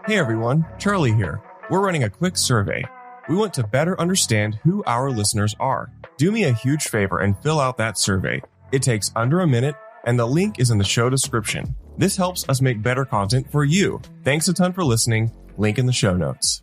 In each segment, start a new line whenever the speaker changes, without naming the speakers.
Hey everyone, Charlie here. We're running a quick survey. We want to better understand who our listeners are. Do me a huge favor and fill out that survey. It takes under a minute, and the link is in the show description. This helps us make better content for you. Thanks a ton for listening. Link in the show notes.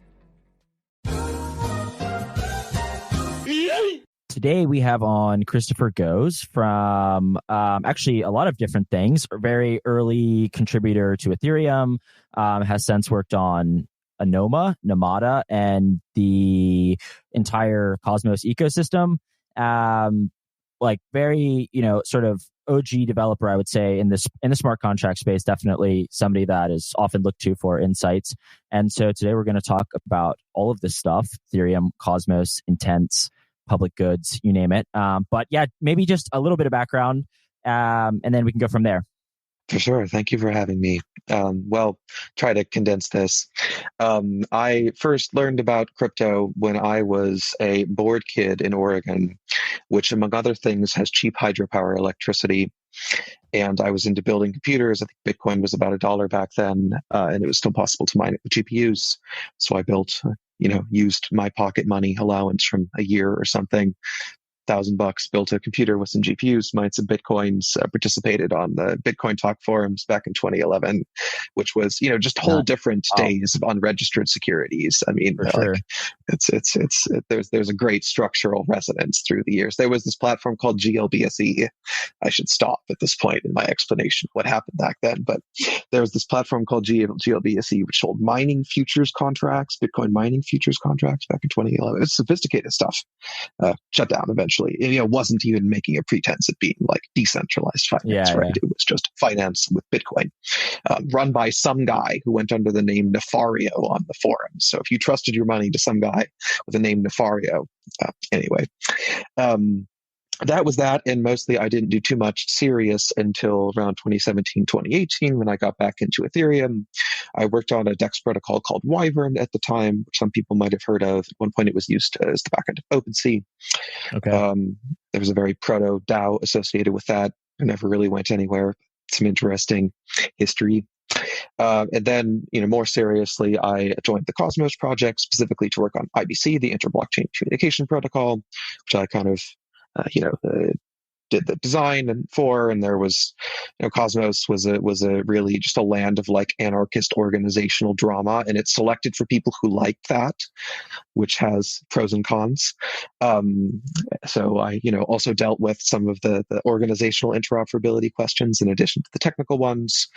Today we have on Christopher Goes from actually a lot of different things. A very early contributor to Ethereum, has since worked on Anoma, Namada, and the entire Cosmos ecosystem. Like very, sort of OG developer, I would say, in the smart contract space. Definitely somebody that is often looked to for insights. And so today we're going to talk about all of this stuff: Ethereum, Cosmos, intents, public goods, you name it. But yeah, maybe just a little bit of background, and then we can go from there.
For sure. Thank you for having me. Well, try to condense this. I first learned about crypto when I was a bored kid in Oregon, which, among other things, has cheap hydropower electricity. And I was into building computers. I think Bitcoin was about $1 back then, and it was still possible to mine it with GPUs. So I built, used my pocket money allowance from a year or something, $1,000, built a computer with some GPUs, mined some Bitcoins, participated on the Bitcoin Talk forums back in 2011, which was, just whole different days of unregistered securities. I mean,
sure.
There's a great structural resonance through the years. There was this platform called GLBSE. I should stop at this point in my explanation of what happened back then, but there was this platform called GLBSE, which sold mining futures contracts, Bitcoin mining futures contracts back in 2011. It's sophisticated stuff. Shut down eventually. It wasn't even making a pretense at being like decentralized finance, right? It was just finance with Bitcoin, run by some guy who went under the name Nefario on the forums. So if you trusted your money to some guy with the name Nefario, anyway, that was that. And mostly I didn't do too much serious until around 2017, 2018, when I got back into Ethereum. I worked on a DEX protocol called Wyvern at the time, which some people might have heard of. At one point, it was used as the backend of OpenSea.
Okay.
There was a very proto DAO associated with that. It never really went anywhere. Some interesting history. And then, more seriously, I joined the Cosmos project specifically to work on IBC, the Inter-Blockchain Communication Protocol, which I kind of did the design and there was, Cosmos was a really just a land of like anarchist organizational drama, and it's selected for people who like that, which has pros and cons. So I, also dealt with some of the organizational interoperability questions in addition to the technical ones.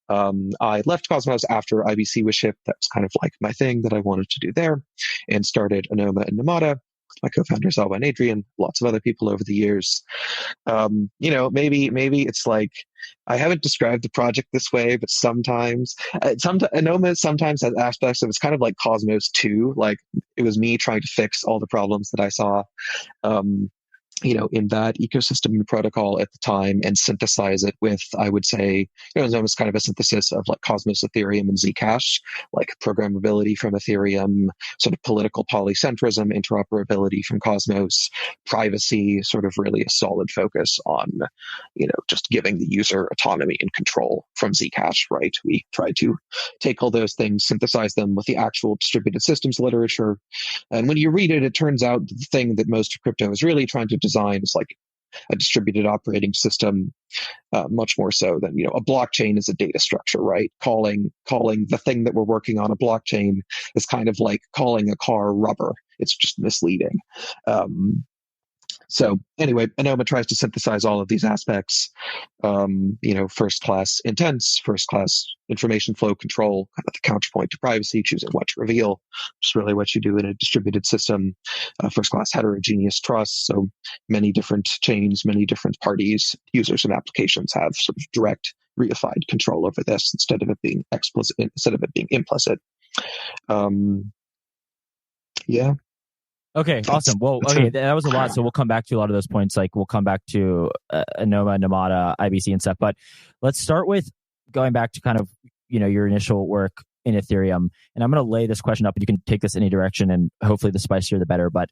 I left Cosmos after IBC was shipped. That was kind of like my thing that I wanted to do there, and started Anoma and Namada. My co-founders, Alba and Adrian, lots of other people over the years. Maybe it's like, I haven't described the project this way, but sometimes Anoma sometimes has aspects of it's kind of like Cosmos 2. Like it was me trying to fix all the problems that I saw, in that ecosystem and protocol at the time, and synthesize it with, I would say, it's almost kind of a synthesis of like Cosmos, Ethereum, and Zcash, like programmability from Ethereum, sort of political polycentrism, interoperability from Cosmos, privacy, sort of really a solid focus on, just giving the user autonomy and control from Zcash, right? We tried to take all those things, synthesize them with the actual distributed systems literature. And when you read it, it turns out the thing that most of crypto is really trying to design is like a distributed operating system, much more so than, a blockchain is a data structure, right? Calling the thing that we're working on a blockchain is kind of like calling a car rubber. It's just misleading. So anyway, Anoma tries to synthesize all of these aspects, first-class intents, first-class information flow control, kind of the counterpoint to privacy, choosing what to reveal, which is really what you do in a distributed system, first-class heterogeneous trust, so many different chains, many different parties, users and applications have sort of direct, reified control over this instead of it being explicit, instead of it being implicit. Yeah.
Okay, awesome. Well, okay, that was a lot. So we'll come back to a lot of those points. Like we'll come back to Anoma, Namada, IBC, and stuff. But let's start with going back to kind of your initial work in Ethereum. And I'm going to lay this question up, and you can take this any direction, and hopefully the spicier the better. But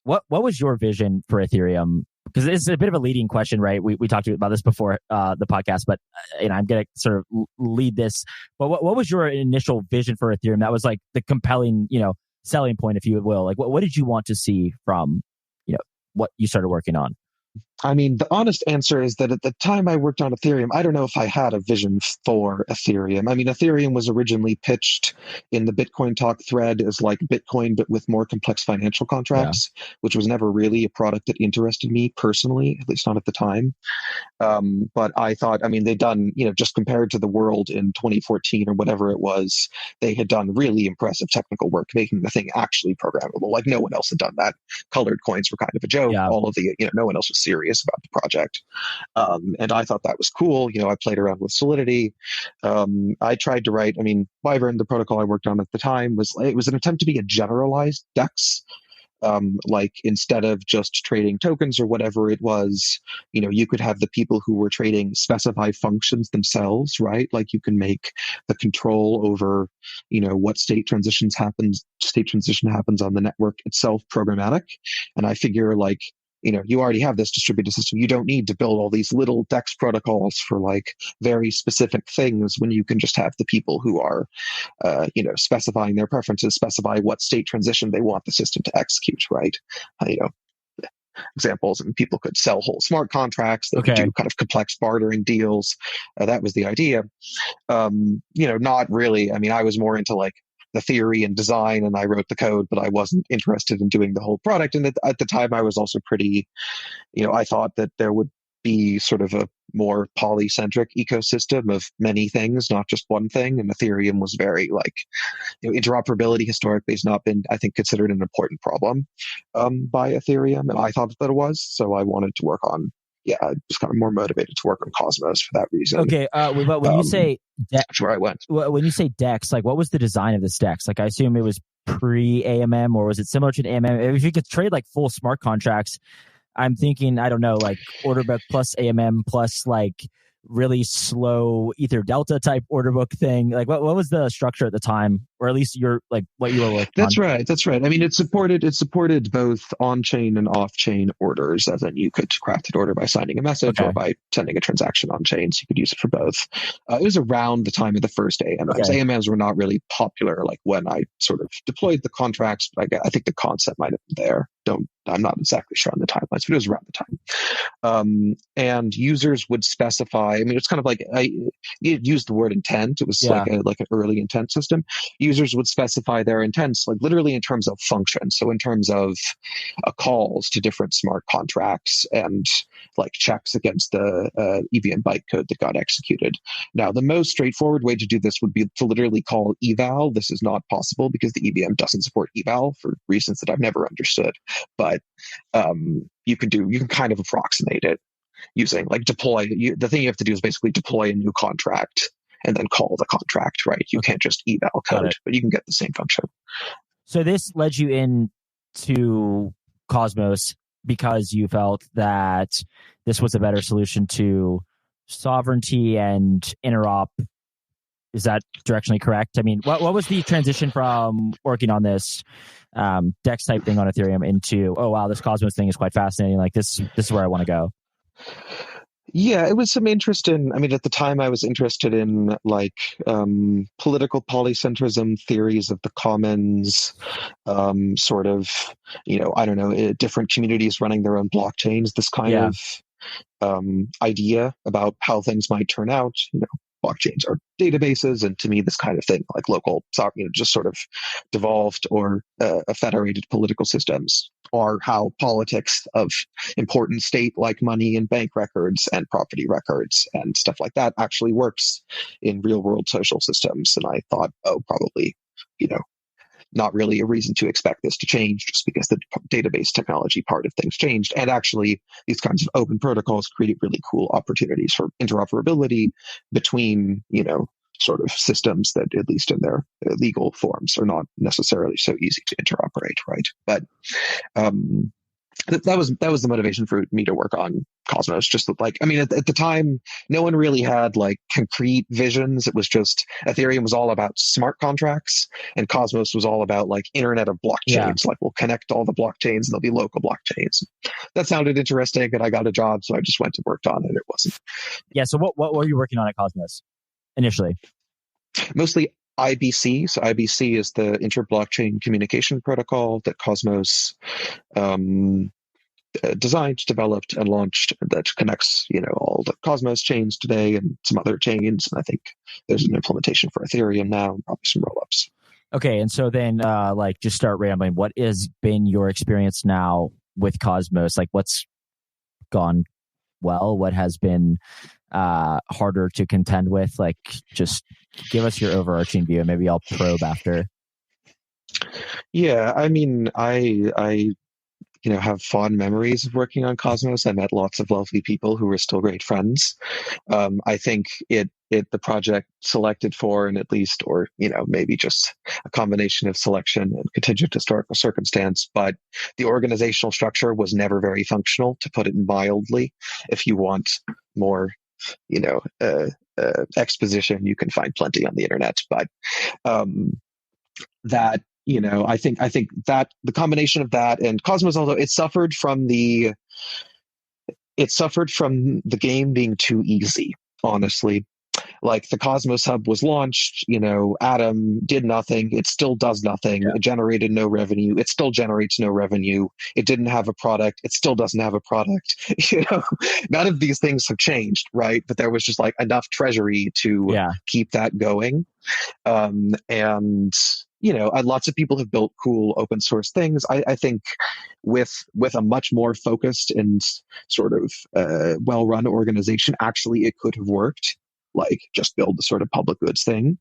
what was your vision for Ethereum because it's a bit of a leading question, right? We talked about this before the podcast, but I'm going to sort of lead this. But what was your initial vision for Ethereum? That was like the compelling, selling point, if you will. Like, what did you want to see from, what you started working on?
I mean, the honest answer is that at the time I worked on Ethereum, I don't know if I had a vision for Ethereum. I mean, Ethereum was originally pitched in the Bitcoin Talk thread as like Bitcoin, but with more complex financial contracts, which was never really a product that interested me personally, at least not at the time. But I thought, I mean, they'd done, just compared to the world in 2014 or whatever it was, they had done really impressive technical work, making the thing actually programmable. Like no one else had done that. Colored coins were kind of a joke.
Yeah.
All of the, no one else was serious about the project. And I thought that was cool. I played around with Solidity. I tried to write, Wyvern, the protocol I worked on at the time, was an attempt to be a generalized DEX. Like instead of just trading tokens or whatever it was, you could have the people who were trading specify functions themselves, right? Like you can make the control over, what state transition happens on the network itself programmatic. And I figure like, you already have this distributed system. You don't need to build all these little DEX protocols for like very specific things when you can just have the people who are, specifying their preferences, specify what state transition they want the system to execute, right? Examples, and people could sell whole smart contracts. They could do kind of complex bartering deals. That was the idea. Not really. I was more into like the theory and design, and I wrote the code, but I wasn't interested in doing the whole product. And at the time, I was also pretty, I thought that there would be sort of a more polycentric ecosystem of many things, not just one thing. And Ethereum was very like, interoperability historically has not been, I think, considered an important problem by Ethereum. And I thought that it was. So I wanted to work on, I was kind of more motivated to work on Cosmos for that reason.
Okay, but when you say
that's where I went.
When you say DEX, like what was the design of this DEX? Like I assume it was pre-AMM, or was it similar to an AMM? If you could trade like full smart contracts, I'm thinking, I don't know, like order book plus AMM plus like really slow Ether Delta type order book thing. Like what was the structure at the time, or at least what you were working
That's
on?
right. It supported both on-chain and off-chain orders, as in you could craft an order by signing a message or by sending a transaction on-chain, so you could use it for both. It was around the time of the first AMMs. AMMs were not really popular like when I sort of deployed the contracts, but I think the concept might have been there. I'm not exactly sure on the timelines, but it was around the time. And users would specify, it's kind of like, it used the word intent. It was like an early intent system. Users would specify their intents, like literally in terms of functions. So in terms of calls to different smart contracts and like checks against the EVM bytecode that got executed. Now, the most straightforward way to do this would be to literally call eval. This is not possible because the EVM doesn't support eval for reasons that I've never understood. But you can kind of approximate it using like deploy. The thing you have to do is basically deploy a new contract and then call the contract, right? You can't just eval code, but you can get the same function.
So this led you into Cosmos because you felt that this was a better solution to sovereignty and interop. Is that directionally correct? What was the transition from working on this DEX type thing on Ethereum into, oh wow, this Cosmos thing is quite fascinating. Like this is where I want to go.
Yeah, it was some interest in, at the time I was interested in like political polycentrism, theories of the commons, sort of, I don't know, different communities running their own blockchains, this kind of idea about how things might turn out. Blockchains are databases, and to me, this kind of thing, like local sovereignty, just sort of devolved or federated political systems, are how politics of important state, like money and bank records and property records and stuff like that, actually works in real world social systems. And I thought, probably, not really a reason to expect this to change just because the database technology part of things changed. And actually, these kinds of open protocols create really cool opportunities for interoperability between, sort of systems that, at least in their legal forms, are not necessarily so easy to interoperate, right? But that was the motivation for me to work on Cosmos. Just like, I mean, at the time, no one really had like concrete visions. It was just Ethereum was all about smart contracts, and Cosmos was all about like Internet of blockchains.
Yeah.
Like, we'll connect all the blockchains, and there'll be local blockchains. That sounded interesting, and I got a job, so I just went and worked on it. It wasn't.
Yeah. So what were you working on at Cosmos initially?
Mostly IBC. So IBC is the inter-blockchain communication protocol that Cosmos designed, developed, and launched, that connects, all the Cosmos chains today and some other chains. And I think there's an implementation for Ethereum now, and probably some rollups.
Okay, and so then, just start rambling. What has been your experience now with Cosmos? Like, what's gone well? What has been harder to contend with? Like, just give us your overarching view, and maybe I'll probe after.
Yeah, I mean, I have fond memories of working on Cosmos. I met lots of lovely people who were still great friends. I think the project selected for, and at least, or maybe just a combination of selection and contingent historical circumstance, but the organizational structure was never very functional, to put it mildly. If you want more, exposition, you can find plenty on the internet. But that. I think that the combination of that and Cosmos, although it suffered from the game being too easy, honestly. Like, the Cosmos Hub was launched, Atom did nothing. It still does nothing. Yeah. It generated no revenue. It still generates no revenue. It didn't have a product. It still doesn't have a product. None of these things have changed, right? But there was just like enough treasury to keep that going. And lots of people have built cool open source things. I think with a much more focused and sort of well-run organization, actually it could have worked. Like, just build the sort of public goods thing.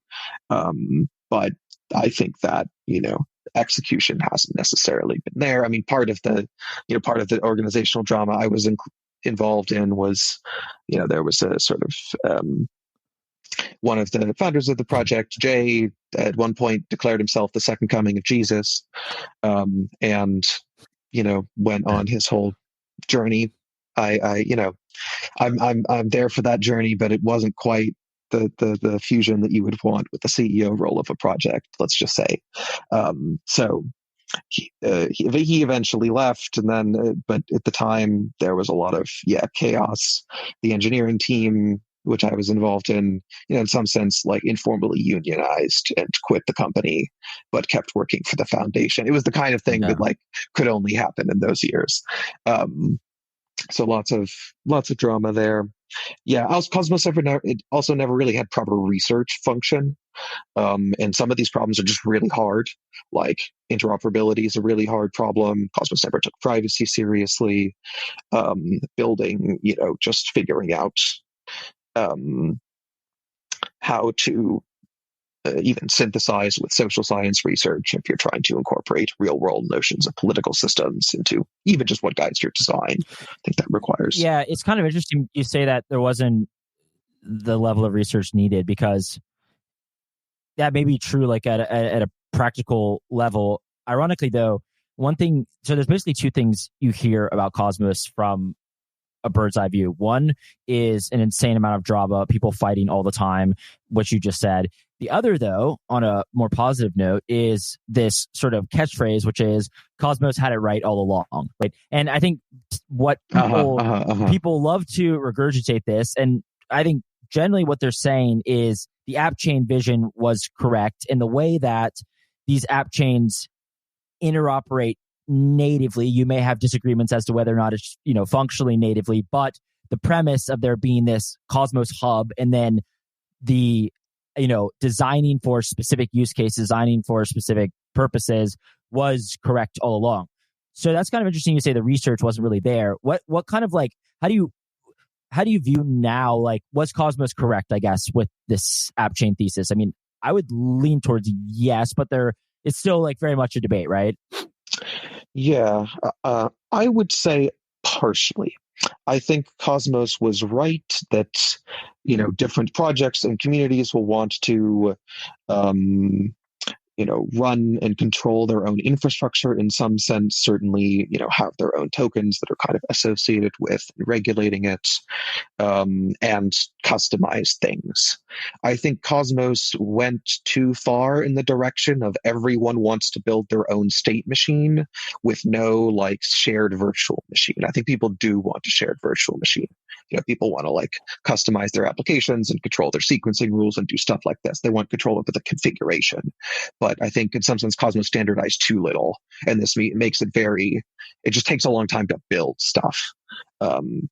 But I think that, execution hasn't necessarily been there. I mean, part of the organizational drama I was involved in was, there was a sort of, one of the founders of the project, Jay, at one point declared himself the second coming of Jesus, and went on his whole journey. I'm there for that journey, but it wasn't quite the fusion that you would want with the CEO role of a project, let's just say. So he eventually left, and then, but at the time there was a lot of chaos. The engineering team, which I was involved in, in some sense, like, informally unionized and quit the company, but kept working for the foundation. It was the kind of thing that like could only happen in those years. So lots of drama there. Yeah, Cosmos also never really had proper research function. And some of these problems are just really hard. Like, interoperability is a really hard problem. Cosmos never took privacy seriously. Building, just figuring out how to even synthesize with social science research if you're trying to incorporate real world notions of political systems into even just what guides your design. I think that requires.
Yeah, it's kind of interesting you say that there wasn't the level of research needed, because that may be true, like at a practical level. Ironically, though, one thing, so there's basically two things you hear about Cosmos from a bird's eye view. One is an insane amount of drama, people fighting all the time, which you just said. The other, though, on a more positive note, is this sort of catchphrase, which is Cosmos had it right all along, right? And I think what people love to regurgitate this, and I think generally what they're saying is the app chain vision was correct in the way that these app chains interoperate natively. You may have disagreements as to whether or not it's, functionally natively, but the premise of there being this Cosmos hub and then the, designing for specific use cases, designing for specific purposes was correct all along. So that's kind of interesting. You say the research wasn't really there. What kind of like, how do you view now, like, was Cosmos correct, I guess, with this app chain thesis? I mean, I would lean towards yes, but it's still like very much a debate, right?
Yeah, I would say partially. I think Cosmos was right that, different projects and communities will want to, run and control their own infrastructure in some sense, certainly, have their own tokens that are kind of associated with regulating it, and customize things. I think Cosmos went too far in the direction of everyone wants to build their own state machine with no like shared virtual machine. I think people do want a shared virtual machine. People want to customize their applications and control their sequencing rules and do stuff like this. They want control over the configuration. But I think in some sense, Cosmos standardized too little. And this makes it it just takes a long time to build stuff,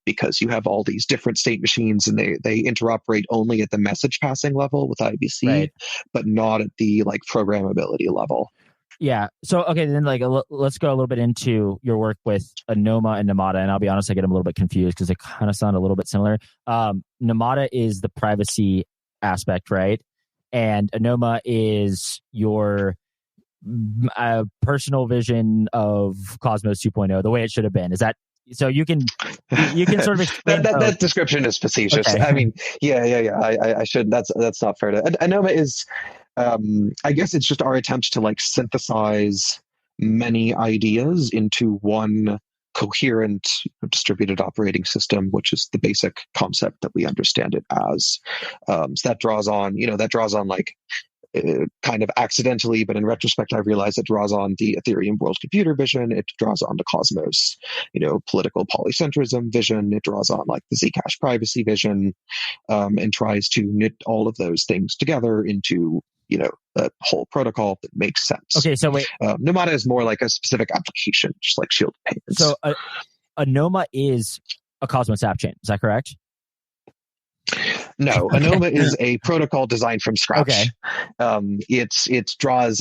because you have all these different state machines and they interoperate only at the message passing level with IBC, right, but not at the programmability level.
Yeah. So, okay, then let's go a little bit into your work with Anoma and Namada. And I'll be honest, I get them a little bit confused because they kind of sound a little bit similar. Namada is the privacy aspect, right? And Anoma is your personal vision of Cosmos 2.0, the way it should have been. Is that so? You can sort of explain
that description is facetious. Okay. I mean, yeah. I should. That's not fair. Anoma is. I guess it's just our attempt to synthesize many ideas into one coherent distributed operating system, which is the basic concept that we understand it as. So that draws on, kind of accidentally, but in retrospect, I realized it draws on the Ethereum world computer vision. It draws on the Cosmos, political polycentrism vision. It draws on the Zcash privacy vision, and tries to knit all of those things together into a whole protocol that makes sense.
Okay, so wait.
Namada is more like a specific application, just like shielded payments.
So Anoma is a Cosmos app chain. Is that correct?
No, Anoma is a protocol designed from scratch.
Okay.
It draws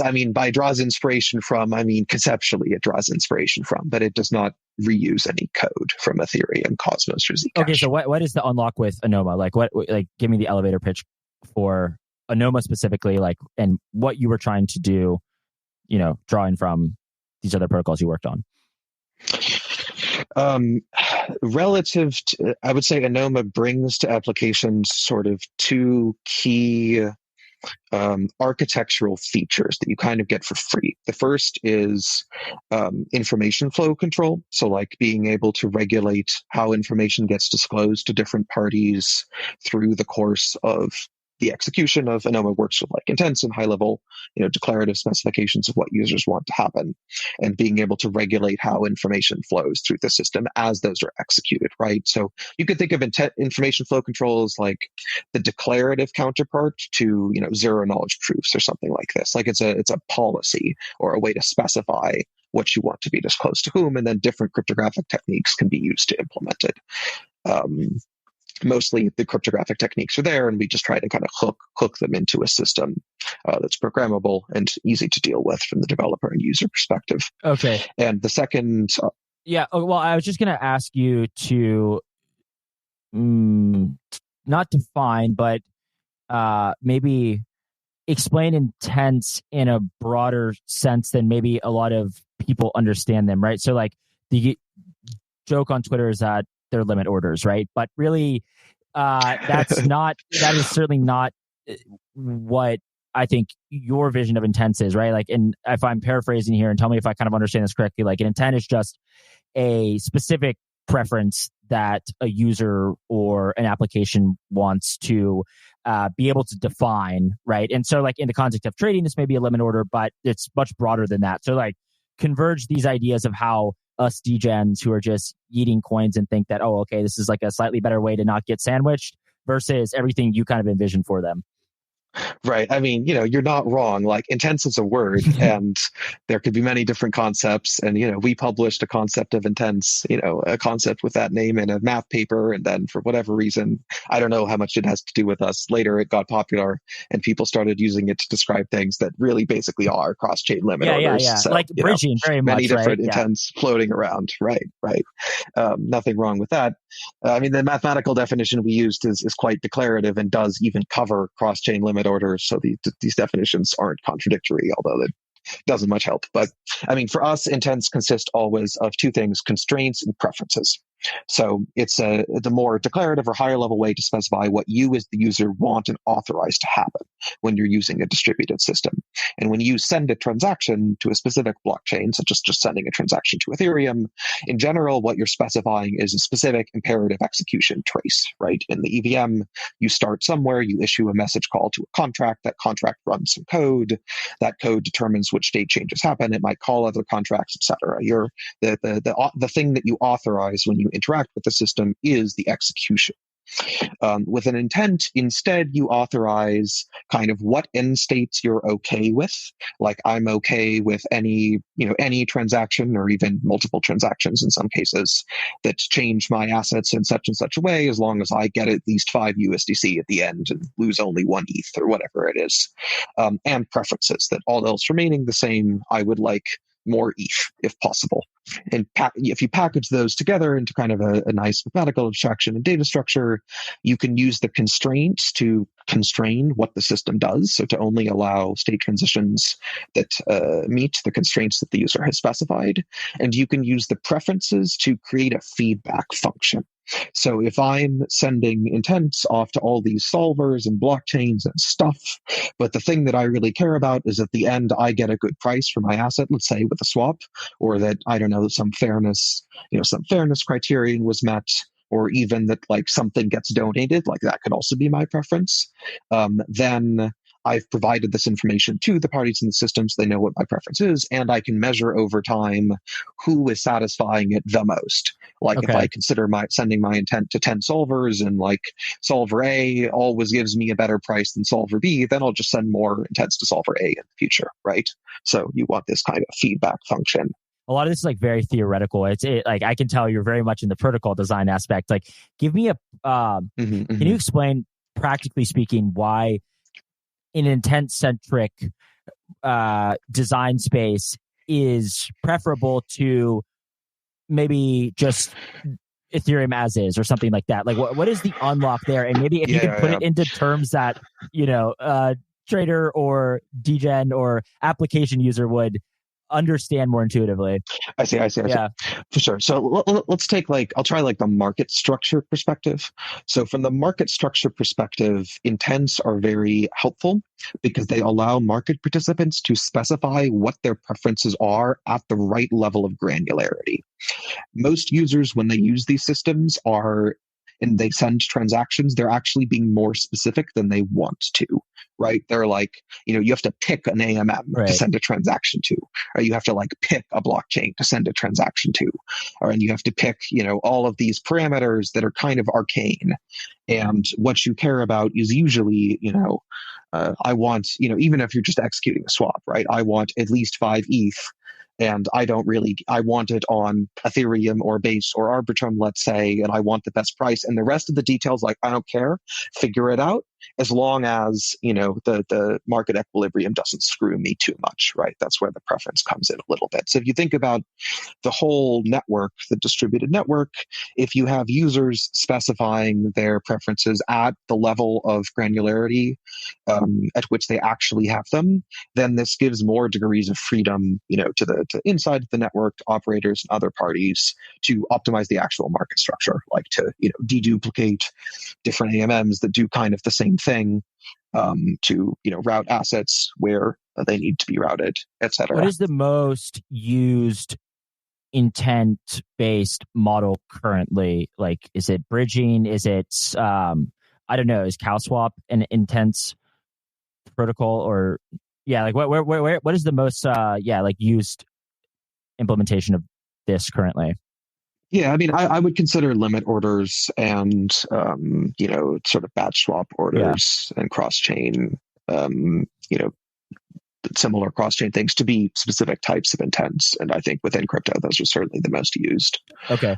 inspiration from, conceptually it draws inspiration from, but it does not reuse any code from Ethereum, Cosmos, or Zcash.
Okay, so what is the unlock with Anoma? Give me the elevator pitch for Anoma specifically, and what you were trying to do, drawing from these other protocols you worked on.
Relative to, I would say Anoma brings to applications sort of two key architectural features that you kind of get for free. The first is information flow control. So being able to regulate how information gets disclosed to different parties through the course of the execution of Anoma works with intents and high level, declarative specifications of what users want to happen, and being able to regulate how information flows through the system as those are executed, right? So you could think of information flow control as the declarative counterpart to, zero knowledge proofs or something like this. It's a policy or a way to specify what you want to be disclosed to whom, and then different cryptographic techniques can be used to implement it. Mostly the cryptographic techniques are there, and we just try to kind of hook them into a system that's programmable and easy to deal with from the developer and user perspective.
Okay.
And the second...
yeah, well, I was just going to ask you to not define, but maybe explain intents in a broader sense than maybe a lot of people understand them, right? So the joke on Twitter is that their limit orders, right? But really, that is certainly not what I think your vision of intents is, right? And if I'm paraphrasing here, and tell me if I kind of understand this correctly, an intent is just a specific preference that a user or an application wants to be able to define, right? And so in the context of trading, this may be a limit order, but it's much broader than that. So converge these ideas of how us degens who are just eating coins and think that, oh, okay, this is a slightly better way to not get sandwiched versus everything you kind of envision for them.
Right. You're not wrong. Intents is a word, and there could be many different concepts. And, we published a concept of intents, a concept with that name in a math paper. And then for whatever reason, I don't know how much it has to do with us. Later, it got popular and people started using it to describe things that really basically are cross-chain limit orders.
Yeah.
So,
bridging, very much.
Many different
right?
intents floating around. Right. Nothing wrong with that. The mathematical definition we used is quite declarative and does even cover cross-chain limit orders. So these definitions aren't contradictory, although it doesn't much help. But for us, intents consist always of two things: constraints and preferences. So it's the more declarative or higher level way to specify what you as the user want and authorize to happen when you're using a distributed system. And when you send a transaction to a specific blockchain, such as just sending a transaction to Ethereum, in general, what you're specifying is a specific imperative execution trace, right? In the EVM, you start somewhere, you issue a message call to a contract, that contract runs some code, that code determines which state changes happen, it might call other contracts, etc. The thing that you authorize when you interact with the system is the execution. With an intent, instead, you authorize kind of what end states you're okay with. Like, I'm okay with any transaction, or even multiple transactions in some cases, that change my assets in such and such a way, as long as I get at least 5 USDC at the end and lose only 1 ETH or whatever it is. And preferences that, all else remaining the same, I would like more ETH if possible. And if you package those together into kind of a nice mathematical abstraction and data structure, you can use the constraints to constrain what the system does. So to only allow state transitions that meet the constraints that the user has specified. And you can use the preferences to create a feedback function. So if I'm sending intents off to all these solvers and blockchains and stuff, but the thing that I really care about is at the end I get a good price for my asset, let's say with a swap, or that, I don't know, some fairness criterion was met, or even that like something gets donated, like that could also be my preference, then I've provided this information to the parties in the system so they know what my preference is, and I can measure over time who is satisfying it the most. Like, if I consider sending my intent to 10 solvers, and like solver A always gives me a better price than solver B, then I'll just send more intents to solver A in the future, right? So you want this kind of feedback function.
A lot of this is like very theoretical. Like, I can tell you're very much in the protocol design aspect. Like, give me can you explain, practically speaking, why an intent-centric design space is preferable to maybe just Ethereum as is, or something like that? Like, what is the unlock there? And maybe if you can put it into terms that, trader or degen or application user would understand more intuitively.
I see. Yeah, for sure. So let's take I'll try the market structure perspective. So from the market structure perspective, intents are very helpful because they allow market participants to specify what their preferences are at the right level of granularity. Most users, when they use these systems, and they send transactions, they're actually being more specific than they want to, right? They're like, you have to pick an AMM to send a transaction to, or you have to pick a blockchain to send a transaction to, and you have to pick, all of these parameters that are kind of arcane. And what you care about is usually, I want, even if you're just executing a swap, right? I want at least 5 ETH. And I want it on Ethereum or Base or Arbitrum, let's say, and I want the best price. And the rest of the details, I don't care, figure it out, as long as, the market equilibrium doesn't screw me too much, right? That's where the preference comes in a little bit. So if you think about the whole network, the distributed network, if you have users specifying their preferences at the level of granularity at which they actually have them, then this gives more degrees of freedom, to inside the network, to operators and other parties to optimize the actual market structure, like to, deduplicate different AMMs that do kind of the same thing, to, route assets where they need to be routed, etc.
What is the most used intent-based model currently? Like, is it bridging? Is it, I don't know, is CowSwap an intents protocol? Or what is the most used implementation of this currently?
Yeah, I mean, I would consider limit orders and sort of batch swap orders and cross-chain, similar cross-chain things to be specific types of intents. And I think within crypto, those are certainly the most used.
Okay.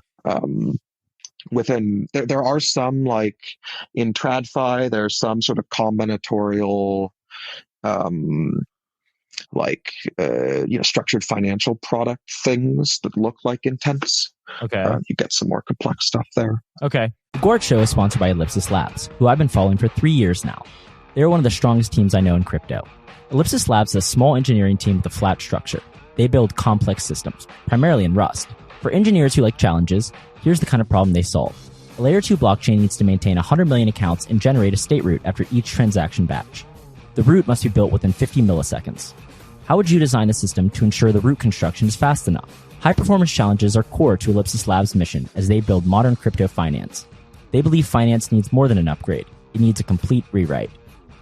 There are some, like in TradFi, there's some sort of combinatorial structured financial product things that look like intents.
Okay.
You get some more complex stuff there.
Okay. The Gwart Show is sponsored by Ellipsis Labs, who I've been following for 3 years now. They're one of the strongest teams I know in crypto. Ellipsis Labs is a small engineering team with a flat structure. They build complex systems, primarily in Rust. For engineers who like challenges, here's the kind of problem they solve. A layer 2 blockchain needs to maintain 100 million accounts and generate a state root after each transaction batch. The root must be built within 50 milliseconds. How would you design a system to ensure the root construction is fast enough? High-performance challenges are core to Ellipsis Labs' mission as they build modern crypto finance. They believe finance needs more than an upgrade. It needs a complete rewrite.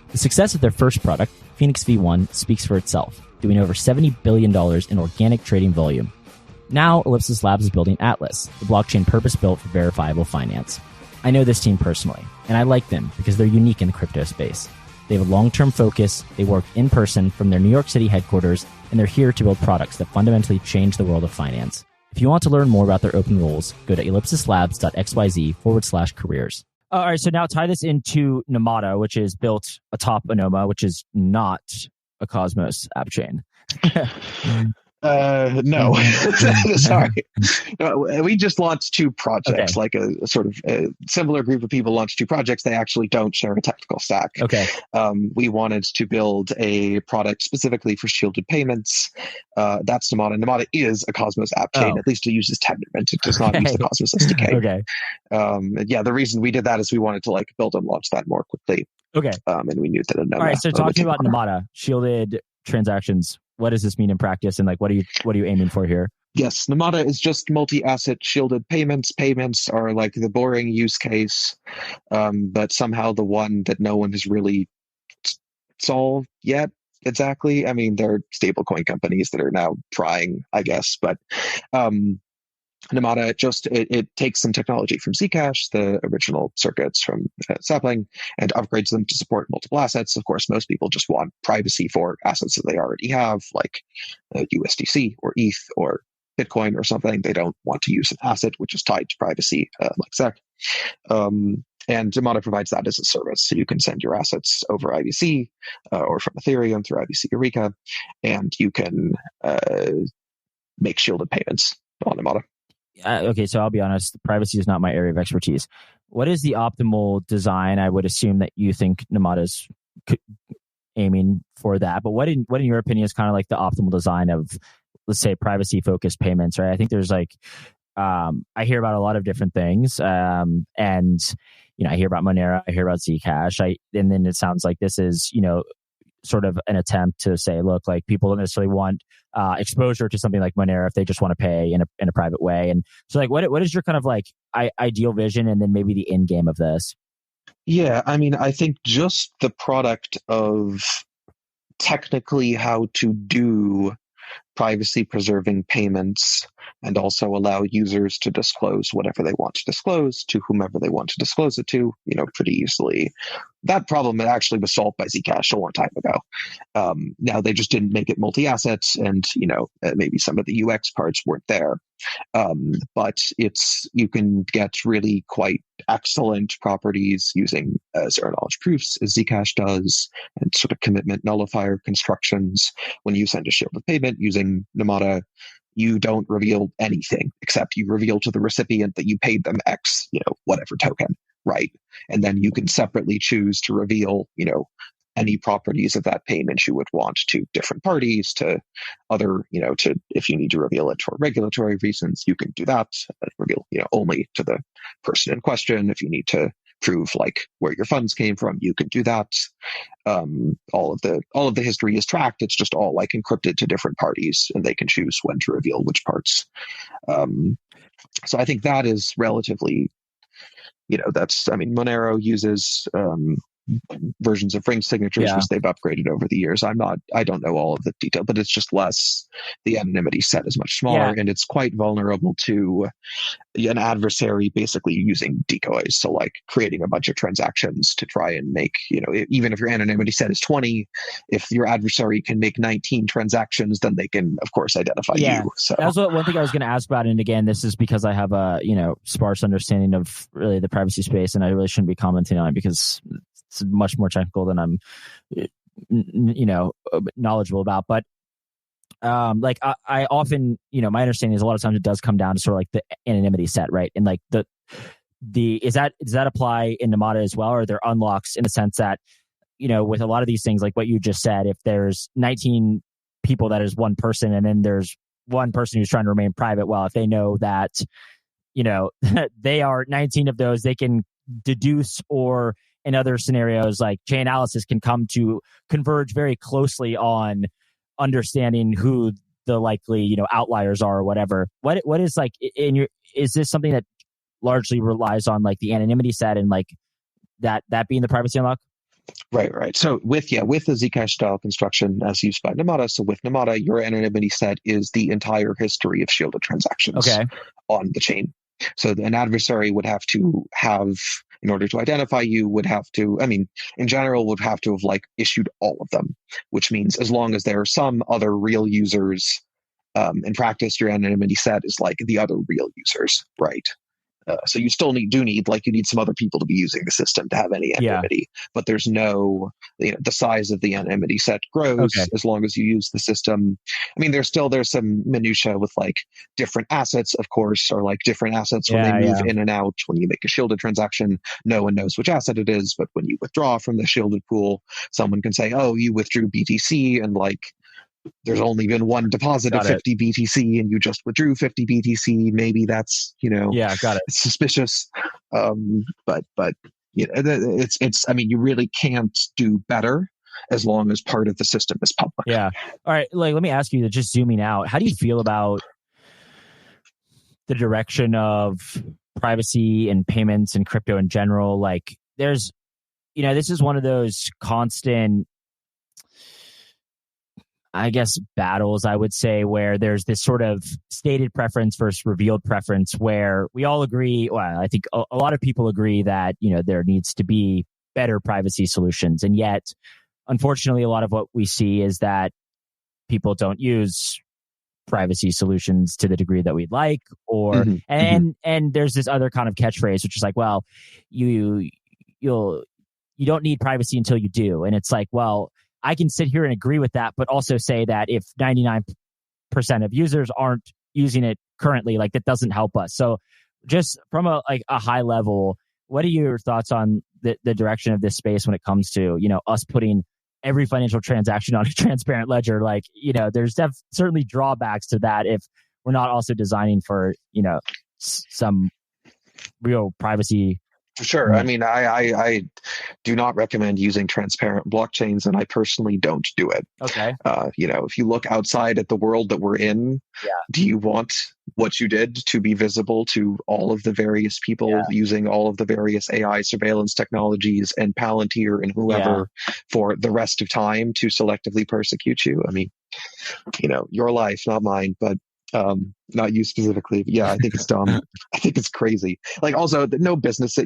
The success of their first product, Phoenix V1, speaks for itself, doing over $70 billion in organic trading volume. Now, Ellipsis Labs is building Atlas, the blockchain purpose-built for verifiable finance. I know this team personally, and I like them because they're unique in the crypto space. They have a long-term focus, they work in person from their New York City headquarters, and they're here to build products that fundamentally change the world of finance. If you want to learn more about their open roles, go to ellipsislabs.xyz/careers. All right, so now tie this into Namada, which is built atop Anoma, which is not a Cosmos app chain.
No, sorry. No, we just launched two projects, like a sort of a similar group of people launched two projects. They actually don't share a technical stack.
Okay.
We wanted to build a product specifically for shielded payments. That's Namada. Namada is a Cosmos app chain. At least it uses Tendermint. It does not use the Cosmos SDK.
Okay.
Yeah, the reason we did that is we wanted to like build and launch that more quickly.
Okay.
And we knew that Anoma.
All right. So talking about Namada, shielded transactions. What does this mean in practice, and like what are you aiming for here?
Yes, Namada is just multi-asset shielded payments. Payments are like the boring use case, but somehow the one that no one has really solved yet. Exactly. I mean, there are stablecoin companies that are now trying, I guess, but Namada it takes some technology from Zcash, the original circuits from Sapling, and upgrades them to support multiple assets. Of course, most people just want privacy for assets that they already have, like USDC or ETH or Bitcoin or something. They don't want to use an asset which is tied to privacy, like SEC. And Namada provides that as a service. So you can send your assets over IBC or from Ethereum through IBC Eureka, and you can make shielded payments on Namada.
Okay, so I'll be honest, privacy is not my area of expertise. What is the optimal design? I would assume that you think Namada's aiming for that, but what in your opinion is kind of like the optimal design of, let's say, privacy-focused payments, right? I think there's like, I hear about a lot of different things, and I hear about Monero, I hear about Zcash, and then it sounds like this is, sort of an attempt to say, look, like people don't necessarily want exposure to something like Monero if they just want to pay in a private way. And so like, what is your kind of like ideal vision, and then maybe the end game of this?
Yeah, I mean, I think just the product of technically how to do privacy preserving payments and also allow users to disclose whatever they want to disclose to whomever they want to disclose it to, pretty easily. That problem actually was solved by Zcash a long time ago. Now they just didn't make it multi-assets, and maybe some of the UX parts weren't there. But you can get really quite excellent properties using zero knowledge proofs, as Zcash does, and sort of commitment nullifier constructions. When you send a shielded payment using Namada, you don't reveal anything except you reveal to the recipient that you paid them X, whatever token, right? And then you can separately choose to reveal, any properties of that payment you would want to different parties, to other, to, if you need to reveal it for regulatory reasons, you can do that. Reveal, only to the person in question. If you need to prove like where your funds came from, you can do that. All of the history is tracked. It's just all like encrypted to different parties, and they can choose when to reveal which parts. So I think that is relatively, Monero uses versions of ring signatures, which they've upgraded over the years. I don't know all of the detail, but it's just less. The anonymity set is much smaller, and it's quite vulnerable to an adversary basically using decoys. So like creating a bunch of transactions to try and make, even if your anonymity set is 20, if your adversary can make 19 transactions, then they can, of course, identify you. So
that was one thing I was going to ask about. And again, this is because I have a, sparse understanding of really the privacy space, and I really shouldn't be commenting on it because it's much more technical than I'm, knowledgeable about. But I often, my understanding is a lot of times it does come down to sort of like the anonymity set, right? And like does that apply in Namada as well? Or are there unlocks in the sense that, with a lot of these things, like what you just said, if there's 19 people that is one person, and then there's one person who's trying to remain private. Well, if they know that, they are 19 of those, they can deduce, or in other scenarios, like chain analysis can come to converge very closely on understanding who the likely, outliers are or whatever. What is like is this something that largely relies on like the anonymity set and like that being the privacy unlock?
Right. So with the Zcash style construction as used by Namada, so with Namada, your anonymity set is the entire history of shielded transactions on the chain. So an adversary would have to have, in order to identify you, would have to, in general, would have to have like issued all of them, which means as long as there are some other real users, in practice, your anonymity set is like the other real users, right? So you still need some other people to be using the system to have any anonymity, but there's no, the size of the anonymity set grows as long as you use the system. There's some minutia with like different assets, of course, or like different assets when they move in and out. When you make a shielded transaction, no one knows which asset it is, but when you withdraw from the shielded pool, someone can say, oh, you withdrew BTC, and like, there's only been one deposit of 50 BTC and you just withdrew 50 BTC. Maybe that's,
got it.
It's suspicious. But it's, you really can't do better as long as part of the system is public.
Yeah. All right. Like, let me ask you, just zooming out, how do you feel about the direction of privacy and payments and crypto in general? Like there's, this is one of those constant, I guess, battles, I would say, where there's this sort of stated preference versus revealed preference, where we all agree, well, I think a lot of people agree that, there needs to be better privacy solutions. And yet, unfortunately, a lot of what we see is that people don't use privacy solutions to the degree that we'd like, or, and there's this other kind of catchphrase, which is like, well, you don't need privacy until you do. And it's like, well, I can sit here and agree with that, but also say that if 99% of users aren't using it currently, like that doesn't help us. So just from a high level, what are your thoughts on the direction of this space when it comes to, us putting every financial transaction on a transparent ledger? Like, there's certainly drawbacks to that if we're not also designing for, some real privacy.
For sure. I do not recommend using transparent blockchains, and I personally don't do it.
Okay.
If you look outside at the world that we're in, do you want what you did to be visible to all of the various people using all of the various AI surveillance technologies and Palantir and whoever for the rest of time to selectively persecute you? Your life, not mine, but not you specifically. Yeah, I think it's dumb. I think it's crazy. Like, also, no business,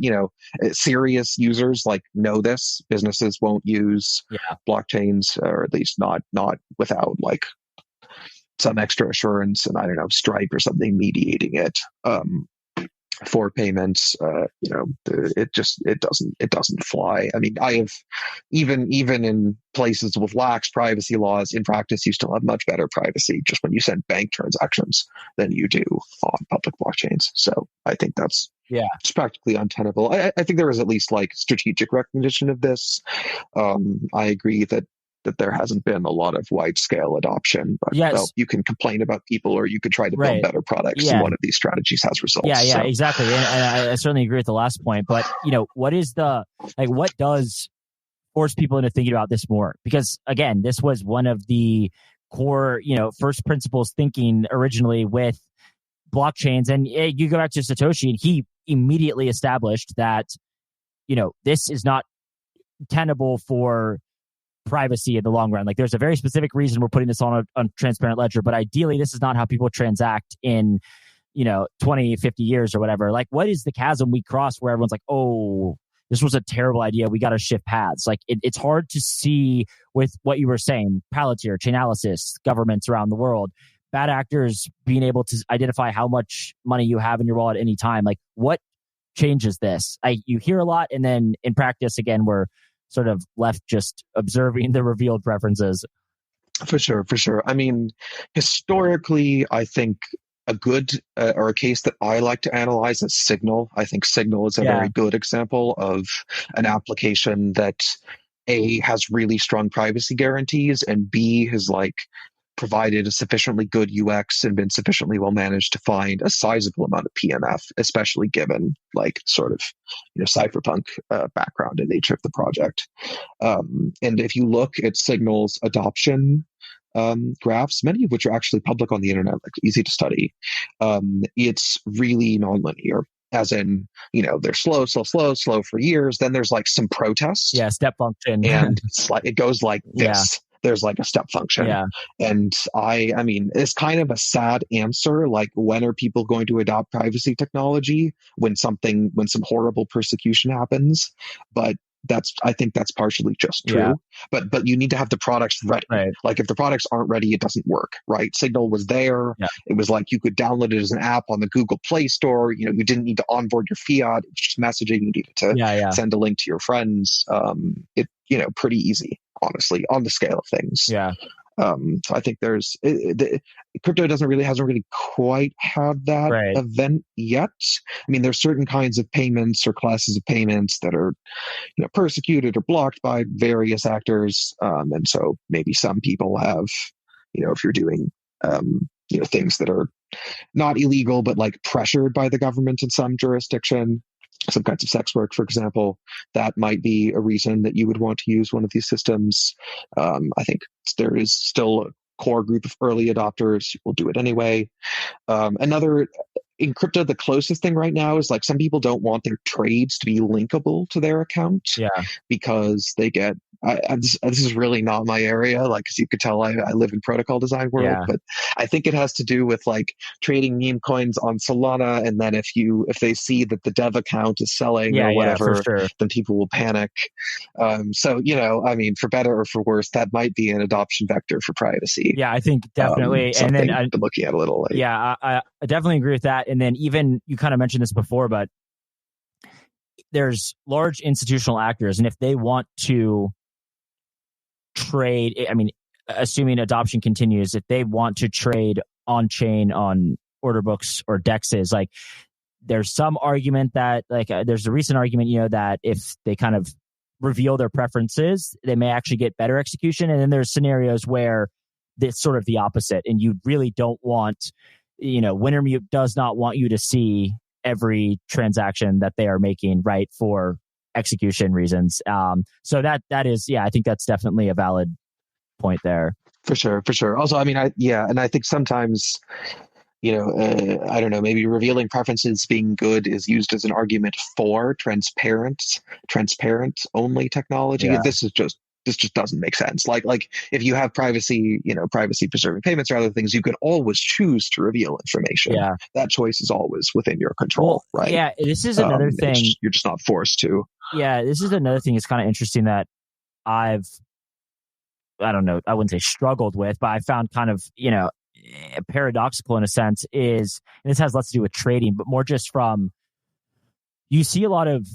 serious users like know this. Businesses won't use blockchains, or at least not without like some extra assurance, and I don't know, Stripe or something mediating it for payments. It doesn't fly. I have even in places with lax privacy laws, in practice, you still have much better privacy just when you send bank transactions than you do on public blockchains. So I think that's it's practically untenable. I think there is at least like strategic recognition of this. I agree that there hasn't been a lot of wide-scale adoption, but you can complain about people, or you could try to build better products, and one of these strategies has results.
Exactly. And I certainly agree with the last point, but what does force people into thinking about this more? Because again, this was one of the core, first principles thinking originally with blockchains. And you go back to Satoshi, and he immediately established that, this is not tenable for privacy in the long run. Like, there's a very specific reason we're putting this on a transparent ledger, but ideally this is not how people transact in 20, 50 years or whatever. Like, what is the chasm we cross where everyone's like, oh, this was a terrible idea, we got to shift paths? Like, it's hard to see with what you were saying, Palantir, Chainalysis, governments around the world, bad actors being able to identify how much money you have in your wallet at any time. Like, what changes this? You hear a lot, and then in practice, again, we're sort of left just observing the revealed preferences.
For sure. Historically, I think a good or a case that I like to analyze is Signal. I think Signal is a very good example of an application that A, has really strong privacy guarantees, and B, has like provided a sufficiently good UX and been sufficiently well managed to find a sizable amount of PMF, especially given like sort of cypherpunk background and nature of the project. And if you look at Signal's adoption graphs, many of which are actually public on the internet, like easy to study, it's really nonlinear. As in, they're slow for years. Then there's like some protests.
Yeah, step function.
And it goes like this. Yeah. There's like a step function.
Yeah.
And I mean, it's kind of a sad answer. Like, when are people going to adopt privacy technology? When some horrible persecution happens. But I think that's partially just true. Yeah. But you need to have the products ready.
Right.
Like, if the products aren't ready, it doesn't work, right? Signal was there. Yeah. It was like you could download it as an app on the Google Play Store. You didn't need to onboard your fiat. It's just messaging. You needed to send a link to your friends. Pretty easy, honestly, on the scale of things.
Yeah.
So I think crypto hasn't really quite had that event yet. I mean, there's certain kinds of payments or classes of payments that are, persecuted or blocked by various actors. And so maybe some people have, if you're doing, things that are not illegal, but like pressured by the government in some jurisdiction, some kinds of sex work, for example, that might be a reason that you would want to use one of these systems. I think there is still a core group of early adopters who will do it anyway. In crypto, the closest thing right now is like some people don't want their trades to be linkable to their account because they get this is really not my area. Like, as you could tell, I live in protocol design world, but I think it has to do with like trading meme coins on Solana. And then if they see that the dev account is selling or whatever, for sure, then people will panic. So, I mean, for better or for worse, that might be an adoption vector for privacy.
Yeah, I think definitely.
And then I've been looking at a little. Like,
I definitely agree with that. And then even you kind of mentioned this before, but there's large institutional actors, and if they want to trade, I mean, assuming adoption continues, if they want to trade on chain on order books or dexes, like there's some argument that there's a recent argument, that if they kind of reveal their preferences, they may actually get better execution. And then there's scenarios where it's sort of the opposite, and you really don't want, Wintermute does not want you to see every transaction that they are making, right, for execution reasons. So that is, I think that's definitely a valid point there.
For sure. Also, I mean, and I think sometimes, I don't know, maybe revealing preferences being good is used as an argument for transparent only technology.
Yeah.
This just doesn't make sense. Like if you have privacy preserving payments or other things, you could always choose to reveal information. Yeah. That choice is always within your control, right?
Yeah, this is another thing.
You're just not forced to.
Yeah, this is another thing. It's kind of interesting that I don't know, I wouldn't say struggled with, but I found kind of, paradoxical in a sense is, and this has less to do with trading, but more just from, you see a lot of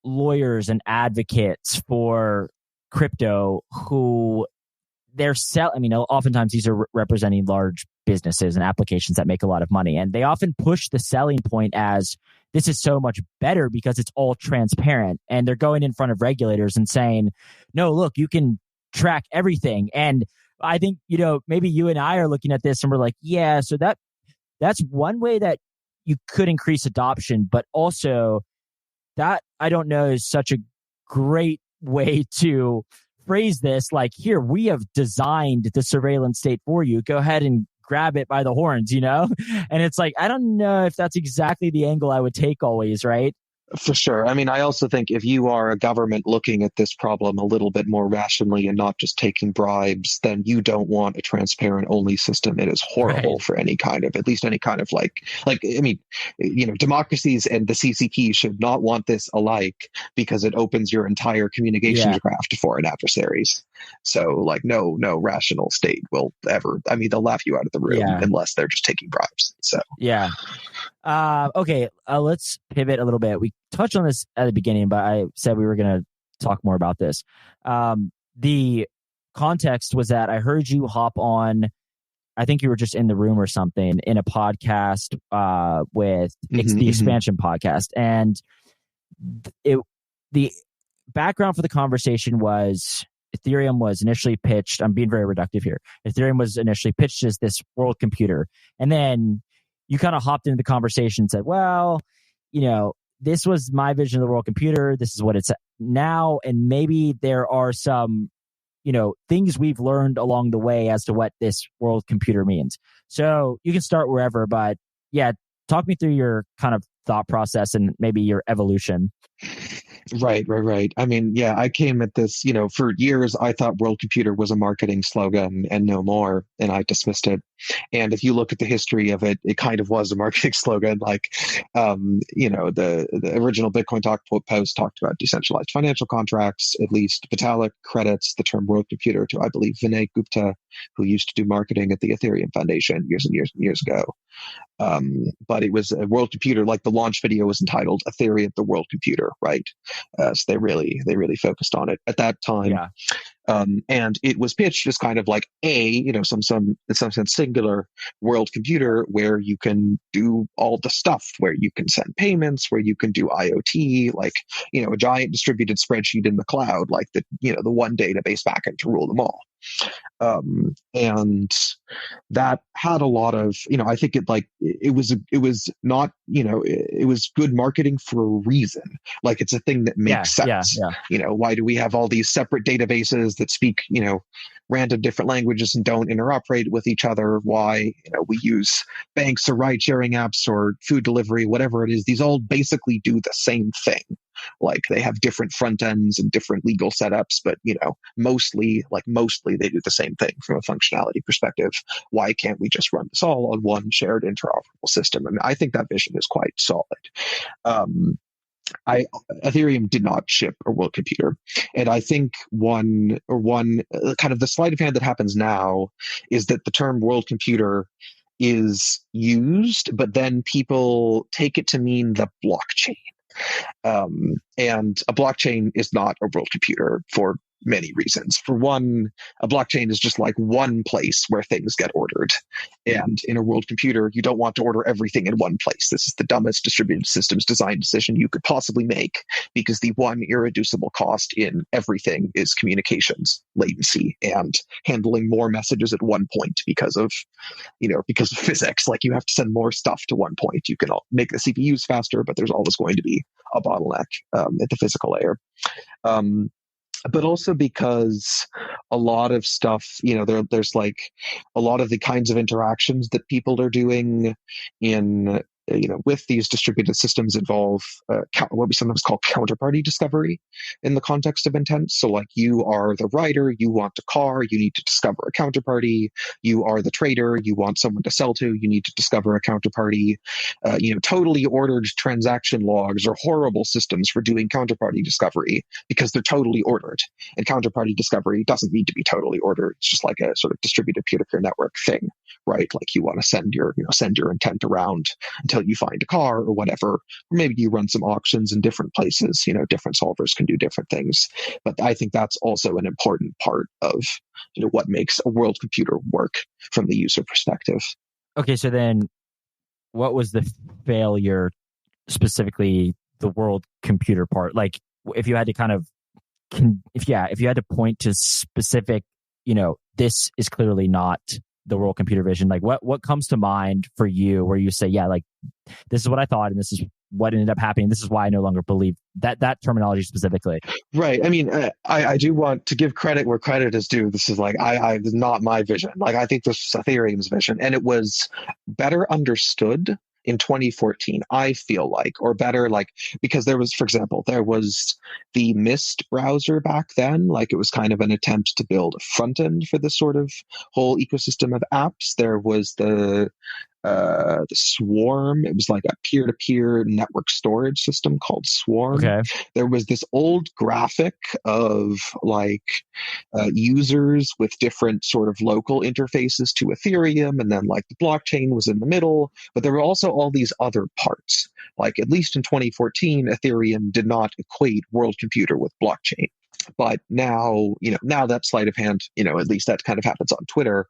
lawyers and advocates for crypto who oftentimes these are representing large businesses and applications that make a lot of money. And they often push the selling point as this is so much better because it's all transparent. And they're going in front of regulators and saying, no, look, you can track everything. And I think, maybe you and I are looking at this and we're like, yeah, so that's one way that you could increase adoption, but also that, I don't know, is such a great way to phrase this. Like, here, we have designed the surveillance state for you. Go ahead and grab it by the horns, And it's like, I don't know if that's exactly the angle I would take always, right?
For sure. I mean, I also think if you are a government looking at this problem a little bit more rationally and not just taking bribes, then you don't want a transparent only system. It is horrible for any kind of I mean, democracies and the CCP should not want this alike because it opens your entire communications graph to foreign adversaries. So no rational state will ever, I mean, they'll laugh you out of the room unless they're just taking bribes. So,
yeah. Okay, let's pivot a little bit. We touched on this at the beginning, but I said we were going to talk more about this. The context was that I heard you hop on, I think you were just in the room or something, in a podcast with the Expansion podcast. And the background for the conversation was Ethereum was initially pitched. I'm being very reductive here. Ethereum was initially pitched as this world computer. And then you kind of hopped into the conversation and said, well, this was my vision of the world computer. This is what it's now. And maybe there are some, things we've learned along the way as to what this world computer means. So you can start wherever, but yeah, talk me through your kind of thought process and maybe your evolution.
Right. I mean, yeah, I came at this, for years, I thought world computer was a marketing slogan and no more, and I dismissed it. And if you look at the history of it, it kind of was a marketing slogan. Like, the original Bitcoin Talk post talked about decentralized financial contracts. At least Vitalik credits the term world computer to, I believe, Vinay Gupta, who used to do marketing at the Ethereum Foundation years and years and years ago. But it was a world computer, like the launch video was entitled Ethereum, the world computer, right? So they really focused on it at that time.
Yeah.
And it was pitched as kind of like some in some sense singular world computer where you can do all the stuff, where you can send payments, where you can do IoT, like, a giant distributed spreadsheet in the cloud, like the one database backend to rule them all. And that had a lot of, I think it was not, it was good marketing for a reason. Like, it's a thing that makes sense.
Yeah.
Why do we have all these separate databases that speak, random different languages and don't interoperate with each other? Why, we use banks or ride sharing apps or food delivery, whatever it is. These all basically do the same thing. Like, they have different front ends and different legal setups, but mostly they do the same thing from a functionality perspective. Why can't we just run this all on one shared interoperable system? And I think that vision is quite solid. Ethereum did not ship a world computer, and I think one kind of the sleight of hand that happens now is that the term world computer is used, but then people take it to mean the blockchain. And a blockchain is not a world computer for many reasons. For one, a blockchain is just like one place where things get ordered. And in a world computer, you don't want to order everything in one place. This is the dumbest distributed systems design decision you could possibly make, because the one irreducible cost in everything is communications, latency, and handling more messages at one point because of physics. Like, you have to send more stuff to one point. You can make the CPUs faster, but there's always going to be a bottleneck at the physical layer. But also because a lot of stuff, there's like a lot of the kinds of interactions that people are doing in with these distributed systems involve what we sometimes call counterparty discovery in the context of intent. So, like, you are the writer, you want a car, you need to discover a counterparty. You are the trader, you want someone to sell to, you need to discover a counterparty. Totally ordered transaction logs are horrible systems for doing counterparty discovery because they're totally ordered. And counterparty discovery doesn't need to be totally ordered. It's just like a sort of distributed peer-to-peer network thing, right? Like, you want to send your intent around until you find a car or whatever. Or maybe you run some auctions in different places. Different solvers can do different things. But I think that's also an important part of what makes a world computer work from the user perspective. Okay,
so then what was the failure, specifically the world computer part? Like, if you had to kind of if you had to point to specific, this is clearly not the world computer vision, like what comes to mind for you where you say, yeah, like, this is what I thought and this is what ended up happening. This is why I no longer believe that terminology specifically.
Right. I mean, I do want to give credit where credit is due. This is like, I not my vision. Like, I think this was Ethereum's vision, and it was better understood in 2014, I feel like, or better, like, because there was the Mist browser back then. Like, it was kind of an attempt to build a front end for this sort of whole ecosystem of apps. There was the Swarm. It was like a peer-to-peer network storage system called Swarm.
Okay.
There was this old graphic of like users with different sort of local interfaces to Ethereum, and then like the blockchain was in the middle. But there were also all these other parts. Like, at least in 2014, Ethereum did not equate world computer with blockchain. But now, now that sleight of hand, at least that kind of happens on Twitter.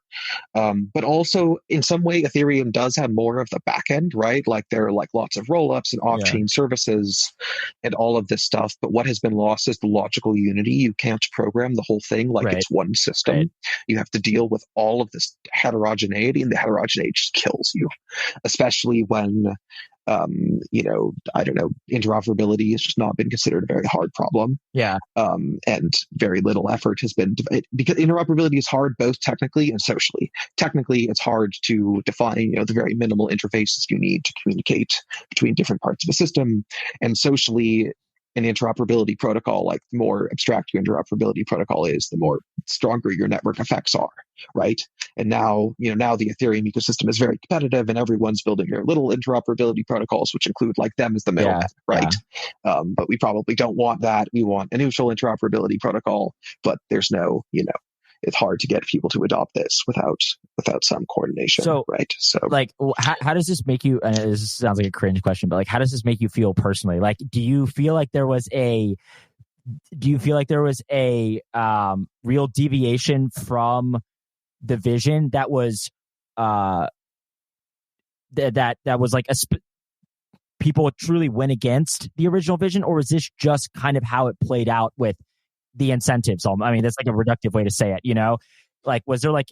But also in some way, Ethereum does have more of the back end, right? Like there are like lots of rollups and off-chain services and all of this stuff. But what has been lost is the logical unity. You can't program the whole thing like it's one system. Right. You have to deal with all of this heterogeneity, and the heterogeneity just kills you, especially when I don't know, interoperability has just not been considered a very hard problem.
Yeah.
And very little effort has been, because interoperability is hard both technically and socially. Technically, it's hard to define, the very minimal interfaces you need to communicate between different parts of a system. And socially, an interoperability protocol, like the more abstract your interoperability protocol is, the more stronger your network effects are, right? And now, now the Ethereum ecosystem is very competitive, and everyone's building their little interoperability protocols, which include like them as the middleman, right? Yeah. But we probably don't want that. We want a neutral interoperability protocol, but there's no, it's hard to get people to adopt this without some coordination, right? So,
like, how does this make you? And this sounds like a cringe question, but like, how does this make you feel personally? Like, do you feel like there was a real deviation from the vision that was that was like people truly went against the original vision, or was this just kind of how it played out with the incentives? I mean, that's like a reductive way to say it, like, was there like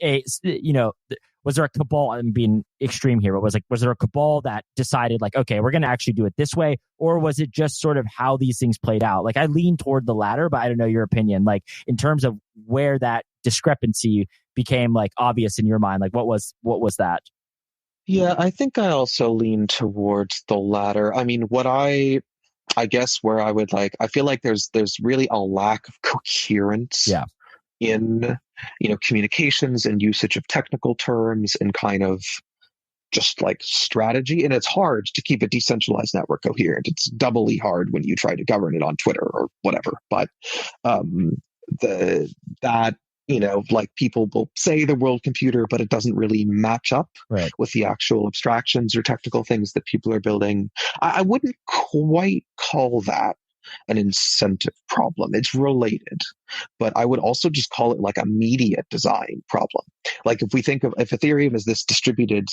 was there a cabal? I'm being extreme here, but was there a cabal that decided like, okay, we're going to actually do it this way? Or was it just sort of how these things played out? Like, I lean toward the latter, but I don't know your opinion, like in terms of where that discrepancy became like obvious in your mind, like what was that?
Yeah, I think I also lean towards the latter. I mean, I guess where I would I feel like there's really a lack of coherence in, communications and usage of technical terms and kind of just like strategy. And it's hard to keep a decentralized network coherent. It's doubly hard when you try to govern it on Twitter or whatever. But like people will say the world computer, but it doesn't really match up with the actual abstractions or technical things that people are building. I wouldn't quite call that an incentive problem. It's related, but I would also just call it like a media design problem. Like if Ethereum is this distributed,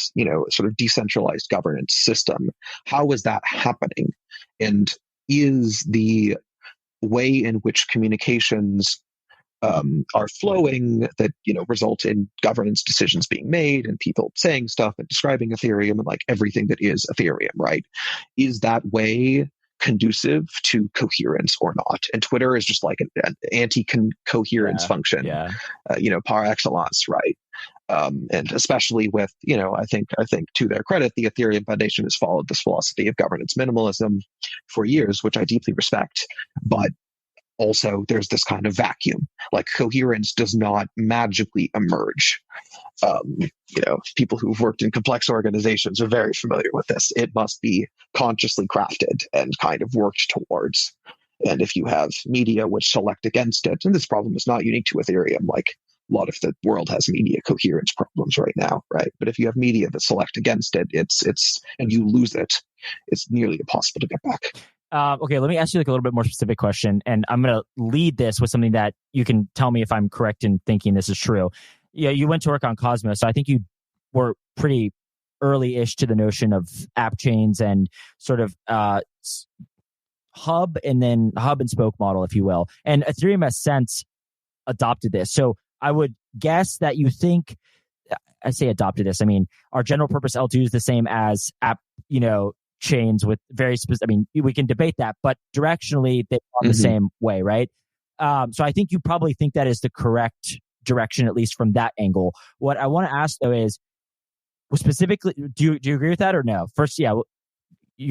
sort of decentralized governance system, how is that happening? And is the way in which communications are flowing that result in governance decisions being made and people saying stuff and describing Ethereum and like everything that is Ethereum, right? Is that way conducive to coherence or not? And Twitter is just like an anti-coherence function, par excellence, right? And especially with, I think to their credit, the Ethereum Foundation has followed this philosophy of governance minimalism for years, which I deeply respect, but also there's this kind of vacuum. Like coherence does not magically emerge. People who've worked in complex organizations are very familiar with this. It must be consciously crafted and kind of worked towards. And if you have media which select against it, and this problem is not unique to Ethereum, like a lot of the world has media coherence problems right now, right? But if you have media that select against it, it's and you lose it, it's nearly impossible to get back.
Okay, let me ask you like a little bit more specific question, and I'm going to lead this with something that you can tell me if I'm correct in thinking this is true. Yeah, you went to work on Cosmos, so I think you were pretty early-ish to the notion of app chains and sort of hub and spoke model, if you will. And Ethereum has since adopted this. So I would guess that you think, I say adopted this, I mean, our general purpose L2 is the same as app, chains with very specific, I mean, we can debate that, but directionally they are the same way, right? So I think you probably think that is the correct direction, at least from that angle. What I want to ask though is, specifically, do you agree with that or no? First, you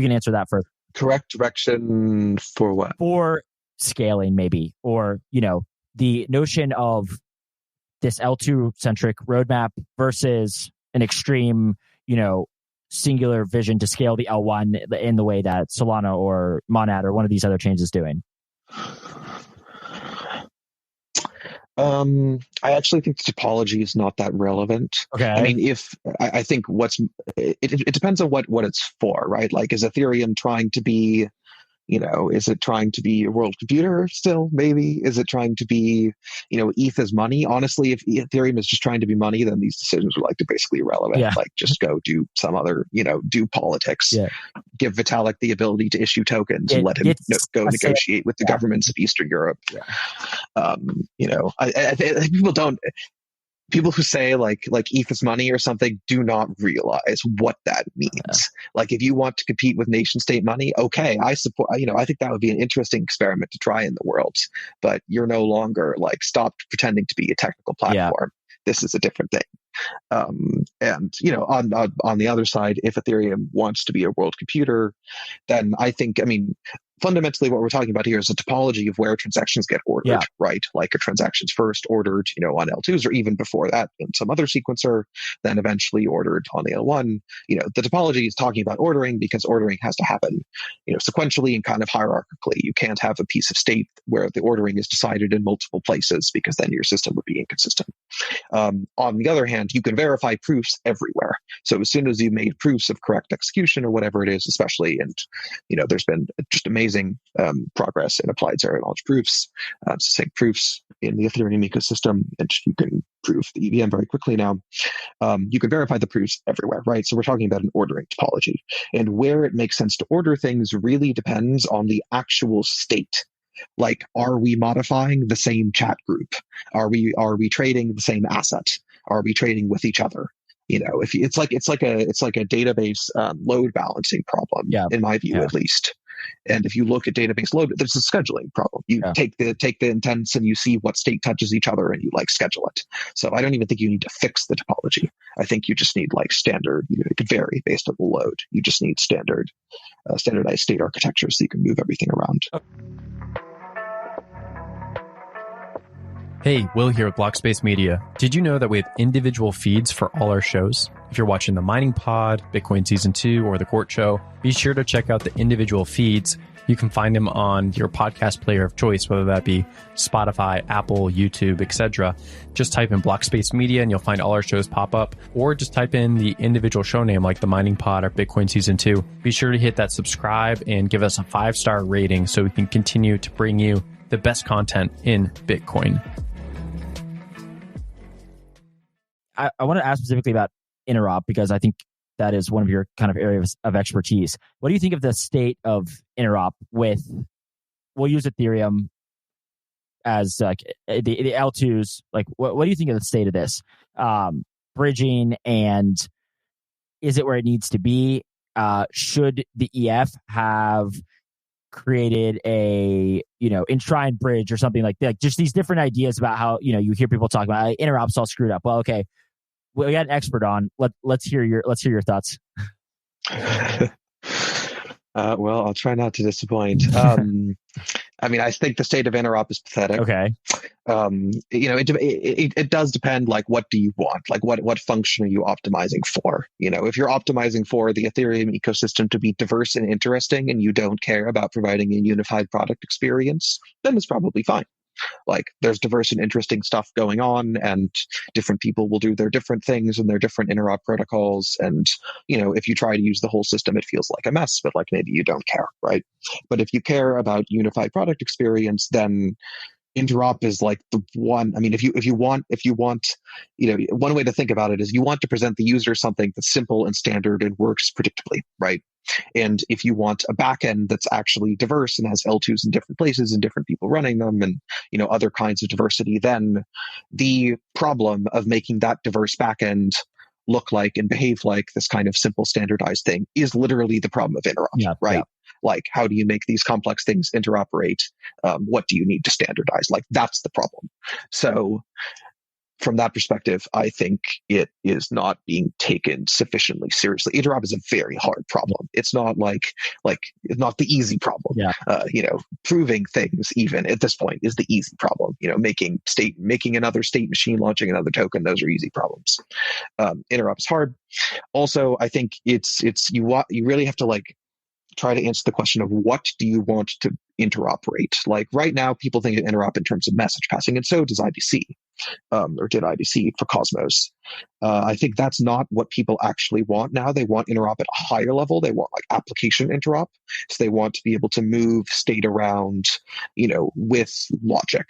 can answer that first.
Correct direction for what? For
scaling, maybe, or the notion of this L2-centric roadmap versus an extreme, singular vision to scale the L1 in the way that Solana or Monad or one of these other chains is doing?
I actually think the topology is not that relevant.
Okay.
I mean, I think it depends on what it's for, right? Like, is Ethereum trying to be Is it trying to be a world computer still? Maybe. Is it trying to be, ETH as money? Honestly, if Ethereum is just trying to be money, then these decisions are basically irrelevant.
Yeah.
Just go do some other, do politics.
Yeah.
Give Vitalik the ability to issue tokens and let him go negotiate with the governments of Eastern Europe.
Yeah.
I think people who say like ETH is money or something do not realize what that means. Yeah. If you want to compete with nation state money, okay, I support, I think that would be an interesting experiment to try in the world, but you're no longer stop pretending to be a technical platform. Yeah. This is a different thing. On the other side, if Ethereum wants to be a world computer, then fundamentally what we're talking about here is a topology of where transactions get ordered, right? A transaction's first ordered, on L2s, or even before that in some other sequencer, then eventually ordered on the L1. The topology is talking about ordering because ordering has to happen, sequentially and kind of hierarchically. You can't have a piece of state where the ordering is decided in multiple places because then your system would be inconsistent. On the other hand, you can verify proofs everywhere. So as soon as you've made proofs of correct execution or whatever it is, especially, and there's been just amazing progress in applied zero knowledge proofs, succinct proofs in the Ethereum ecosystem, and you can prove the EVM very quickly now. You can verify the proofs everywhere, right? So we're talking about an ordering topology, and where it makes sense to order things really depends on the actual state. Are we modifying the same chat group? Are we trading the same asset? Are we trading with each other? If it's like a database load balancing problem, in my view, at least. And if you look at database load, there's a scheduling problem. You take the intents and you see what state touches each other and you schedule it. So I don't even think you need to fix the topology. I think you just need standard, it could vary based on the load. You just need standardized state architecture so you can move everything around.
Hey, Will here with Blockspace Media. Did you know that we have individual feeds for all our shows? If you're watching the Mining Pod, Bitcoin Season 2, or the Gwart Show, be sure to check out the individual feeds. You can find them on your podcast player of choice, whether that be Spotify, Apple, YouTube, etc. Just type in Blockspace Media and you'll find all our shows pop up, or just type in the individual show name like the Mining Pod or Bitcoin Season 2. Be sure to hit that subscribe and give us a 5-star rating so we can continue to bring you the best content in Bitcoin.
I want to ask specifically about interop because I think that is one of your kind of areas of expertise. What do you think of the state of interop with, we'll use Ethereum as the L2s, what do you think of the state of this? Bridging, and is it where it needs to be? Should the EF have created a enshrine bridge or something like that? Just these different ideas about how you hear people talk about interop's all screwed up. Well, okay, we got an expert on. Let's hear your thoughts.
Well, I'll try not to disappoint. I think the state of interop is pathetic.
Okay.
It does depend. What do you want? What function are you optimizing for? If you're optimizing for the Ethereum ecosystem to be diverse and interesting, and you don't care about providing a unified product experience, then it's probably fine. There's diverse and interesting stuff going on, and different people will do their different things and their different interop protocols. And, if you try to use the whole system, it feels like a mess, but maybe you don't care, right? But if you care about unified product experience, then interop is the one. If you want, one way to think about it is you want to present the user something that's simple and standard and works predictably, right? And if you want a backend that's actually diverse and has L2s in different places and different people running them and, other kinds of diversity, then the problem of making that diverse backend look like and behave like this kind of simple standardized thing is literally the problem of interop, right? Yeah. How do you make these complex things interoperate? What do you need to standardize? That's the problem. So from that perspective, I think it is not being taken sufficiently seriously. Interop is a very hard problem. It's not it's not the easy problem. Yeah. Proving things even at this point is the easy problem. Making another state machine, launching another token, those are easy problems. Interop is hard. Also, I think you really have to try to answer the question of what do you want to interoperate. Right now, people think of interop in terms of message passing, and so does IBC, or did IBC for Cosmos. I think that's not what people actually want now. They want interop at a higher level. They want like application interop. So they want to be able to move state around, with logic,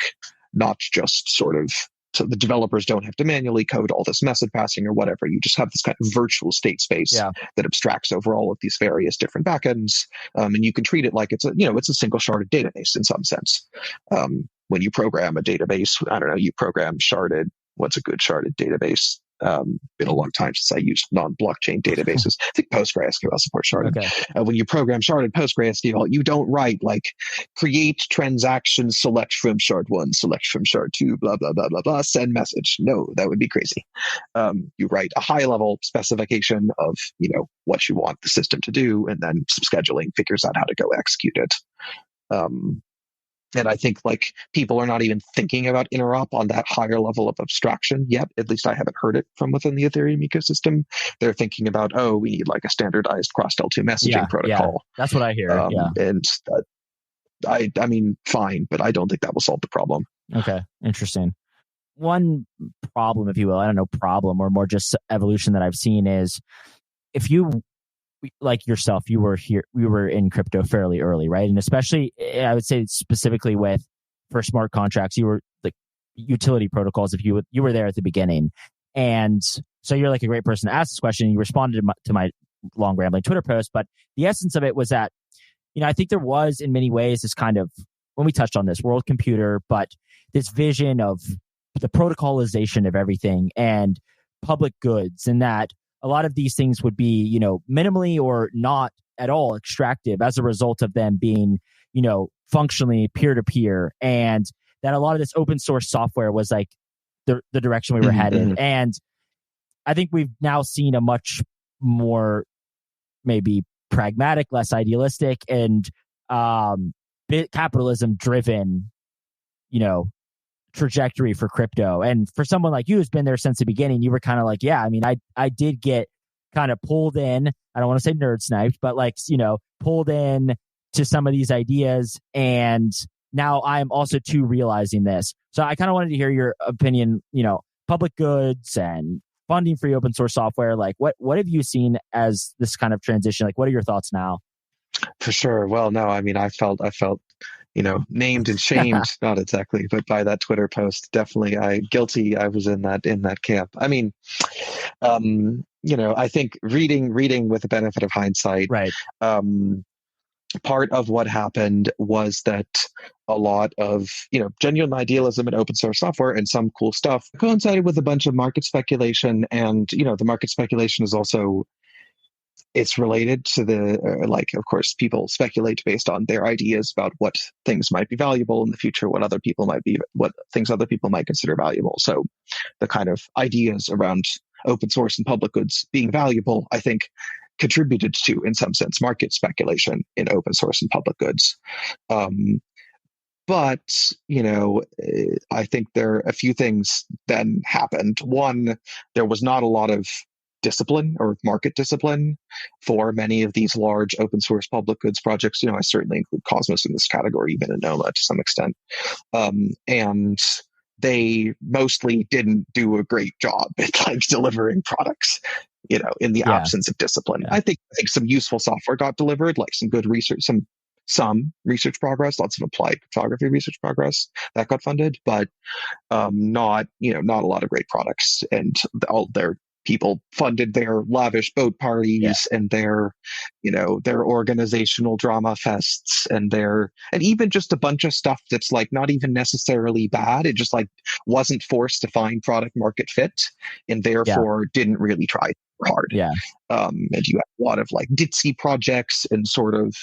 not just sort of, so the developers don't have to manually code all this method passing or whatever. You just have this kind of virtual state space that abstracts over all of these various different backends. And you can treat it like it's a single sharded database in some sense. When you program a database, I don't know, you program sharded. What's a good sharded database? Been a long time since I used non-blockchain databases. I think PostgreSQL supports sharded.
Okay.
When you program sharded PostgreSQL, you don't write like create transaction, select from shard 1, select from shard 2, blah, blah, blah, blah, blah, send message. No, that would be crazy. You write a high-level specification of, what you want the system to do, and then some scheduling figures out how to go execute it. And I think like people are not even thinking about interop on that higher level of abstraction yet. At least I haven't heard it from within the Ethereum ecosystem. They're thinking about, we need like a standardized cross L2 messaging protocol.
Yeah. That's what I hear.
And I mean, fine, but I don't think that will solve the problem.
Okay, interesting. One problem, if you will, I don't know, problem or more just evolution that I've seen is if you, like yourself, you were in crypto fairly early, right? And especially, I would say specifically for smart contracts, you were like utility protocols. If you were there at the beginning, and so you're like a great person to ask this question. You responded to my long rambling Twitter post, but the essence of it was that, I think there was in many ways this kind of, when we touched on this world computer, but this vision of the protocolization of everything and public goods, and that a lot of these things would be, minimally or not at all extractive as a result of them being, functionally peer-to-peer, and that a lot of this open source software was like the direction we were headed. And I think we've now seen a much more maybe pragmatic, less idealistic, and capitalism driven, trajectory for crypto. And for someone like you who's been there since the beginning, you were kind of like, I did get kind of pulled in. I don't want to say nerd sniped, but like, pulled in to some of these ideas. And now I'm also too realizing this. So I kind of wanted to hear your opinion, public goods and funding free open source software. Like what have you seen as this kind of transition? Like, what are your thoughts now?
For sure. Well, no, I mean, I felt named and shamed, not exactly, but by that Twitter post, definitely I was in that camp. I mean, I think reading with the benefit of hindsight,
right.
Part of what happened was that a lot of, genuine idealism in open source software and some cool stuff coincided with a bunch of market speculation. And, the market speculation is also, it's related to of course, people speculate based on their ideas about what things might be valuable in the future, what things other people might consider valuable. So the kind of ideas around open source and public goods being valuable, I think, contributed to, in some sense, market speculation in open source and public goods. But, I think there are a few things then happened. One, there was not a lot of discipline or market discipline for many of these large open source public goods projects. I certainly include Cosmos in this category, even Anoma to some extent. And they mostly didn't do a great job at like delivering products, in the absence of discipline. I think some useful software got delivered, like some good research, some research progress, lots of applied cryptography research progress that got funded, but not a lot of great products. And all their people funded their lavish boat parties and their organizational drama fests and even just a bunch of stuff that's like not even necessarily bad. It just like wasn't forced to find product market fit and therefore didn't really try hard. And you have a lot of like ditzy projects and sort of,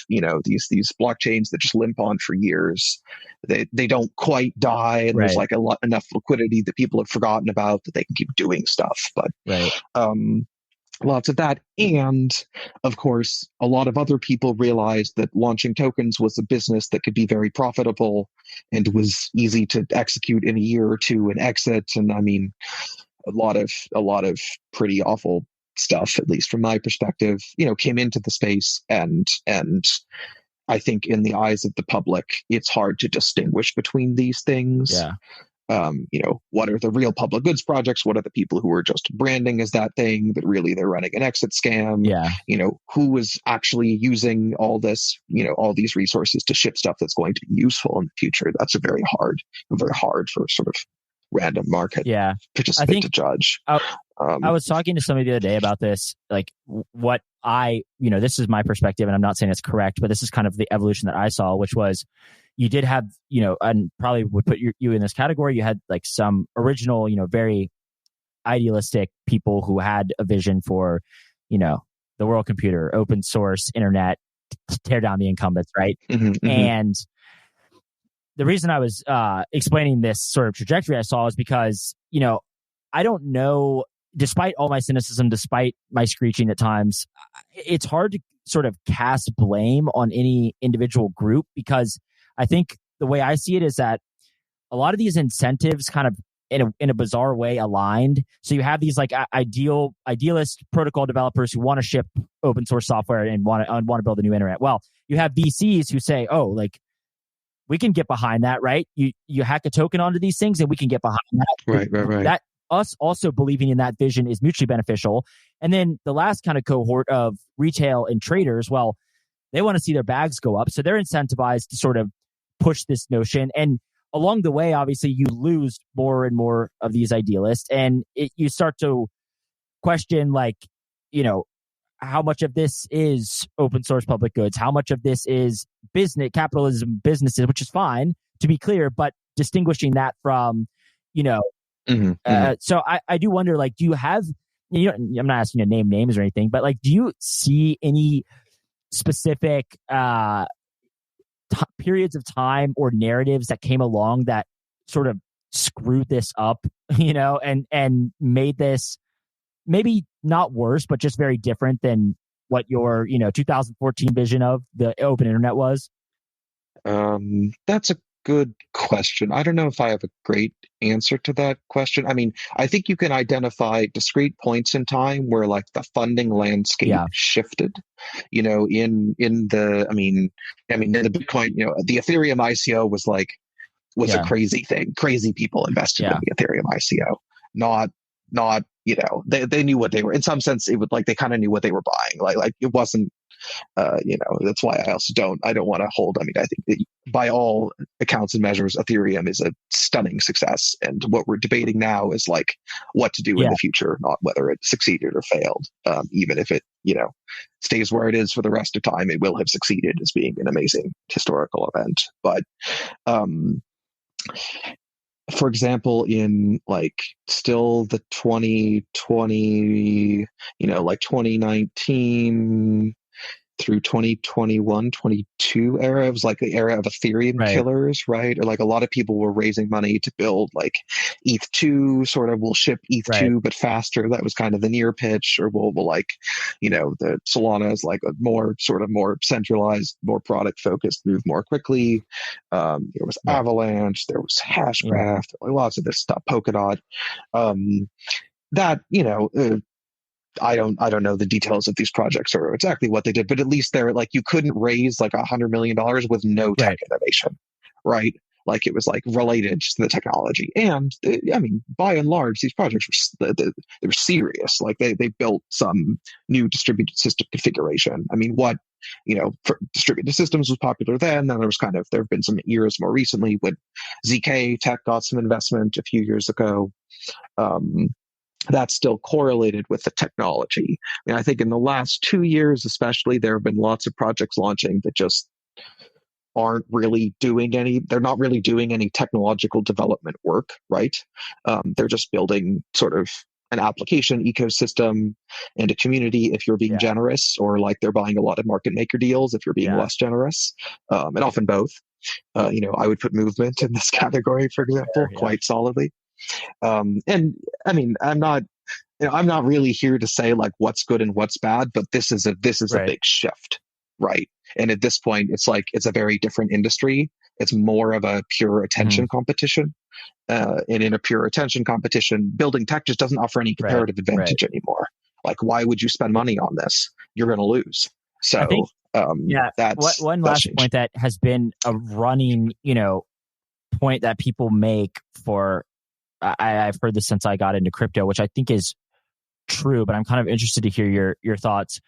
these blockchains that just limp on for years. They don't quite die. And there's like enough liquidity that people have forgotten about that they can keep doing stuff. But lots of that. And of course, a lot of other people realized that launching tokens was a business that could be very profitable and was easy to execute in a year or two and exit. And I mean, a lot of pretty awful stuff, at least from my perspective, came into the space, and I think in the eyes of the public, it's hard to distinguish between these things. what are the real public goods projects? What are the people who are just branding as that thing, but really they're running an exit scam?
Yeah.
Who is actually using all this, all these resources to ship stuff that's going to be useful in the future? That's very hard for sort of random market participant to judge.
I was talking to somebody the other day about this, like what this is my perspective, and I'm not saying it's correct, but this is kind of the evolution that I saw, which was you did have, and probably would put you in this category. You had like some original, very idealistic people who had a vision for, the world computer, open source, internet, tear down the incumbents, right?
Mm-hmm.
And the reason I was explaining this sort of trajectory I saw is because, I don't know, despite all my cynicism, despite my screeching at times, it's hard to sort of cast blame on any individual group, because I think the way I see it is that a lot of these incentives kind of in a bizarre way aligned. So you have these like idealist protocol developers who want to ship open source software and want to build a new internet. Well, you have VCs who say, oh, like, we can get behind that, right? You hack a token onto these things and we can get behind that.
Right.
That us also believing in that vision is mutually beneficial. And then the last kind of cohort of retail and traders, well, they want to see their bags go up. So they're incentivized to sort of push this notion. And along the way, obviously, you lose more and more of these idealists. And you start to question, like, how much of this is open source public goods? How much of this is business, capitalism, businesses, which is fine, to be clear, but distinguishing that from, so I do wonder, like, do you have, I'm not asking you to name names or anything, but like, do you see any specific periods of time or narratives that came along that sort of screwed this up, and made this maybe not worse, but just very different than what your, 2014 vision of the open internet was?
That's a good question. I don't know if I have a great answer to that question. I mean, I think you can identify discrete points in time where like the funding landscape shifted, in the Bitcoin, the Ethereum ICO was a crazy thing. Crazy people invested in the Ethereum ICO, not, they knew what they were, in some sense, it would like, they kind of knew what they were buying. Like it wasn't, that's why I don't want to hold. I mean, I think that by all accounts and measures, Ethereum is a stunning success. And what we're debating now is like what to do in the future, not whether it succeeded or failed. Even if it, stays where it is for the rest of time, it will have succeeded as being an amazing historical event. But, for example, in like still the 2020, 2019 through 2021, 22 era, it was like the era of Ethereum killers, right? Or like a lot of people were raising money to build like ETH2, sort of, we'll ship ETH2, but faster. That was kind of the near pitch. Or we'll like, the Solana is like a more centralized, more product focused, move more quickly. There was Avalanche, there was Hashgraph, lots of this stuff, Polkadot. I don't know the details of these projects or exactly what they did, but at least they're like, you couldn't raise like $100 million with no tech innovation, right? Like it was like related to the technology. And I mean, by and large, these projects were, they were serious. Like they built some new distributed system configuration. I mean, for distributed systems was popular then there have been some years more recently when ZK Tech got some investment a few years ago. That's still correlated with the technology. I mean, I think in the last 2 years, especially, there have been lots of projects launching that just aren't really doing any technological development work, right? They're just building sort of an application ecosystem and a community if you're being generous, or like they're buying a lot of market maker deals if you're being less generous, and often both. I would put movement in this category, for example, quite solidly. And I mean, I'm not really here to say like what's good and what's bad, but this is a big shift, right? And at this point, it's a very different industry. It's more of a pure attention competition. And in a pure attention competition, building tech just doesn't offer any comparative advantage anymore. Like, why would you spend money on this? You're going to lose. So,
that's one last point that has been a running, point that people make for, I've heard this since I got into crypto, which I think is true, but I'm kind of interested to hear your thoughts.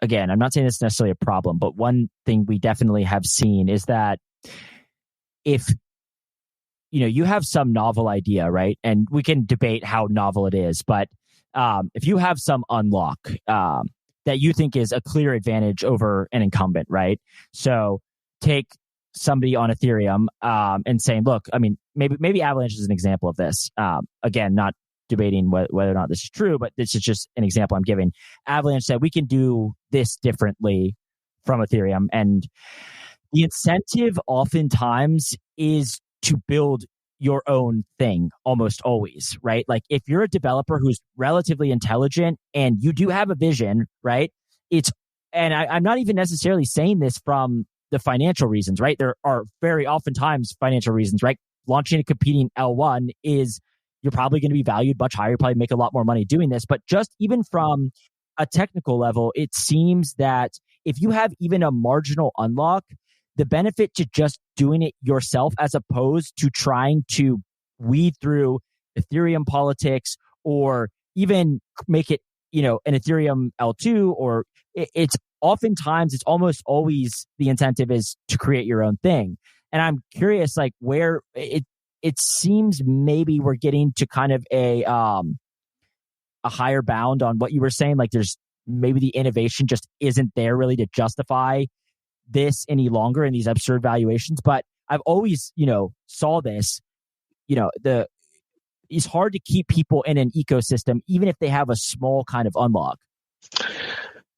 Again, I'm not saying it's necessarily a problem, but one thing we definitely have seen is that if you have some novel idea, right? And we can debate how novel it is, but if you have some unlock that you think is a clear advantage over an incumbent, right? So take somebody on Ethereum and saying, look, I mean, maybe Avalanche is an example of this. Again, not debating whether or not this is true, but this is just an example I'm giving. Avalanche said we can do this differently from Ethereum, and the incentive oftentimes is to build your own thing almost always, right? Like if you're a developer who's relatively intelligent and you do have a vision, right? I'm not even necessarily saying this from the financial reasons, right? There are very oftentimes financial reasons, right? Launching a competing L1 is, you're probably going to be valued much higher. You probably make a lot more money doing this. But just even from a technical level, it seems that if you have even a marginal unlock, the benefit to just doing it yourself as opposed to trying to weed through Ethereum politics or even make it, an Ethereum L2, or it's almost always the incentive is to create your own thing. And I'm curious, like where it seems maybe we're getting to kind of a higher bound on what you were saying. Like there's maybe the innovation just isn't there really to justify this any longer in these absurd valuations. But I've always, saw this, it's hard to keep people in an ecosystem, even if they have a small kind of unlock.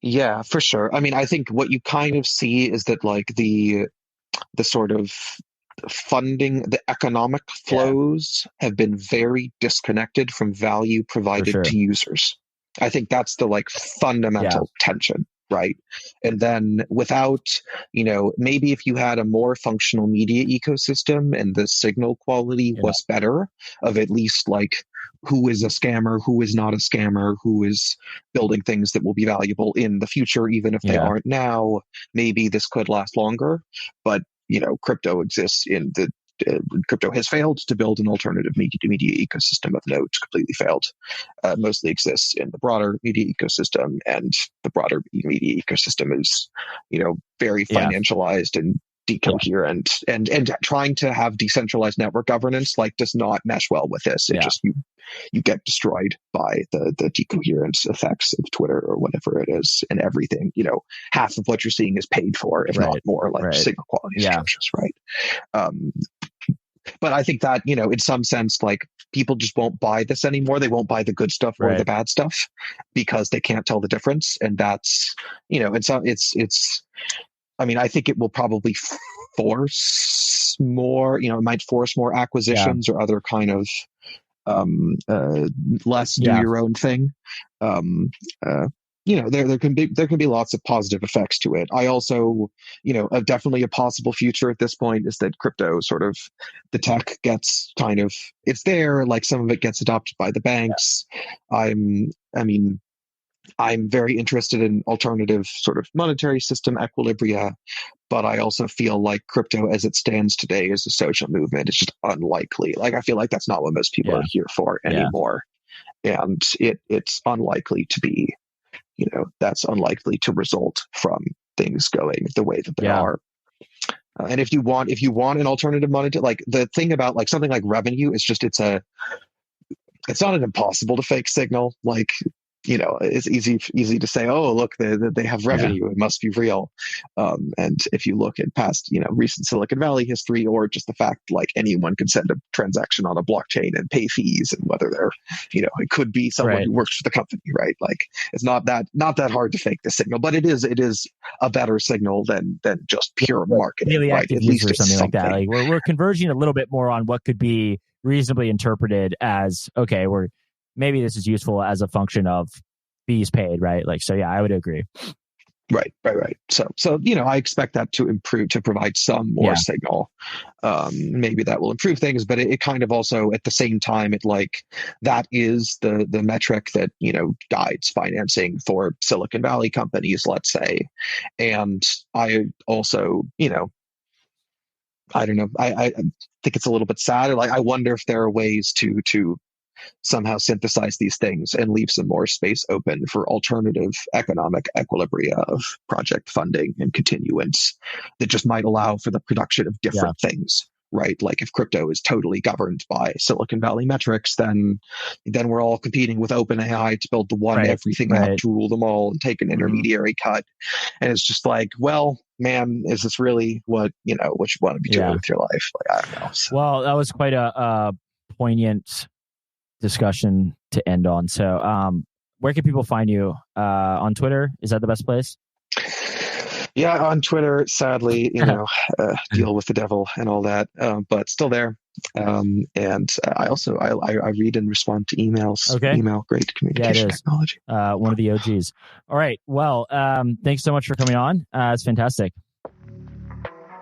Yeah, for sure. I mean, I think what you kind of see is that like the sort of funding, the economic flows have been very disconnected from value provided to users. I think that's the like fundamental tension, right? And then without, maybe if you had a more functional media ecosystem and the signal quality was better, of at least like who is a scammer, who is not a scammer, who is building things that will be valuable in the future, even if they aren't now, maybe this could last longer. But crypto exists in the crypto has failed to build an alternative media ecosystem of note, completely failed. Mostly exists in the broader media ecosystem, and the broader media ecosystem is, very financialized and decoherent, and trying to have decentralized network governance does not mesh well with this. It just you get destroyed by the decoherence effects of Twitter or whatever it is, and everything. Half of what you're seeing is paid for, if not more, signal quality is atrocious, right? But I think that, in some sense, like people just won't buy this anymore. They won't buy the good stuff or the bad stuff because they can't tell the difference. And that's, it's, I mean, I think it will probably force more, it might force more acquisitions or other kind of less do your own thing. There can be lots of positive effects to it. I also, definitely a possible future at this point is that crypto sort of, the tech gets kind of, it's there, like some of it gets adopted by the banks. I'm very interested in alternative sort of monetary system equilibria, but I also feel like crypto as it stands today as a social movement is just unlikely. Like, I feel like that's not what most people are here for anymore. And it's unlikely to be, that's unlikely to result from things going the way that they are. And if you want an alternative money, like the thing about like something like revenue is just, it's not an impossible to fake signal. Like, it's easy to say, oh, look, they have revenue. It must be real. And if you look at past, recent Silicon Valley history, or just the fact like anyone can send a transaction on a blockchain and pay fees, and whether they're, it could be someone who works for the company, right? Like it's not that hard to fake the signal, but it is a better signal than just pure marketing,
really
right?
active
At least
user or
it's
something like that. Like we're converging a little bit more on what could be reasonably interpreted as, okay, maybe this is useful as a function of fees paid, right? Like, so yeah, I would agree.
Right. So, I expect that to improve, to provide some more signal. Maybe that will improve things, but it kind of also at the same time, that is the metric that, guides financing for Silicon Valley companies, let's say. And I also, I don't know. I think it's a little bit sad. Like, I wonder if there are ways to somehow synthesize these things and leave some more space open for alternative economic equilibria of project funding and continuance that just might allow for the production of different things, right? Like, if crypto is totally governed by Silicon Valley metrics, then we're all competing with OpenAI to build the one everything app to rule them all and take an intermediary cut. And it's just like, well, man, is this really what you want to be doing with your life? Like, I don't know. So.
Well, that was quite a poignant discussion to end on. So where can people find you? On Twitter? Is that the best place?
Yeah, on Twitter, sadly, deal with the devil and all that, but still there. And I also I read and respond to emails.
Okay.
Email, great communication technology.
One of the OGs. All right. Well, thanks so much for coming on. It's fantastic.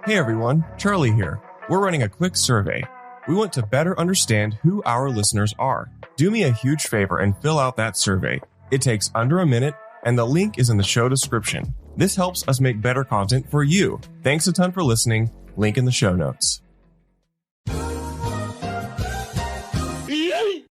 Hey everyone, Charlie here. We're running a quick survey. We want to better understand who our listeners are. Do me a huge favor and fill out that survey. It takes under a minute, and the link is in the show description. This helps us make better content for you. Thanks a ton for listening. Link in the show notes.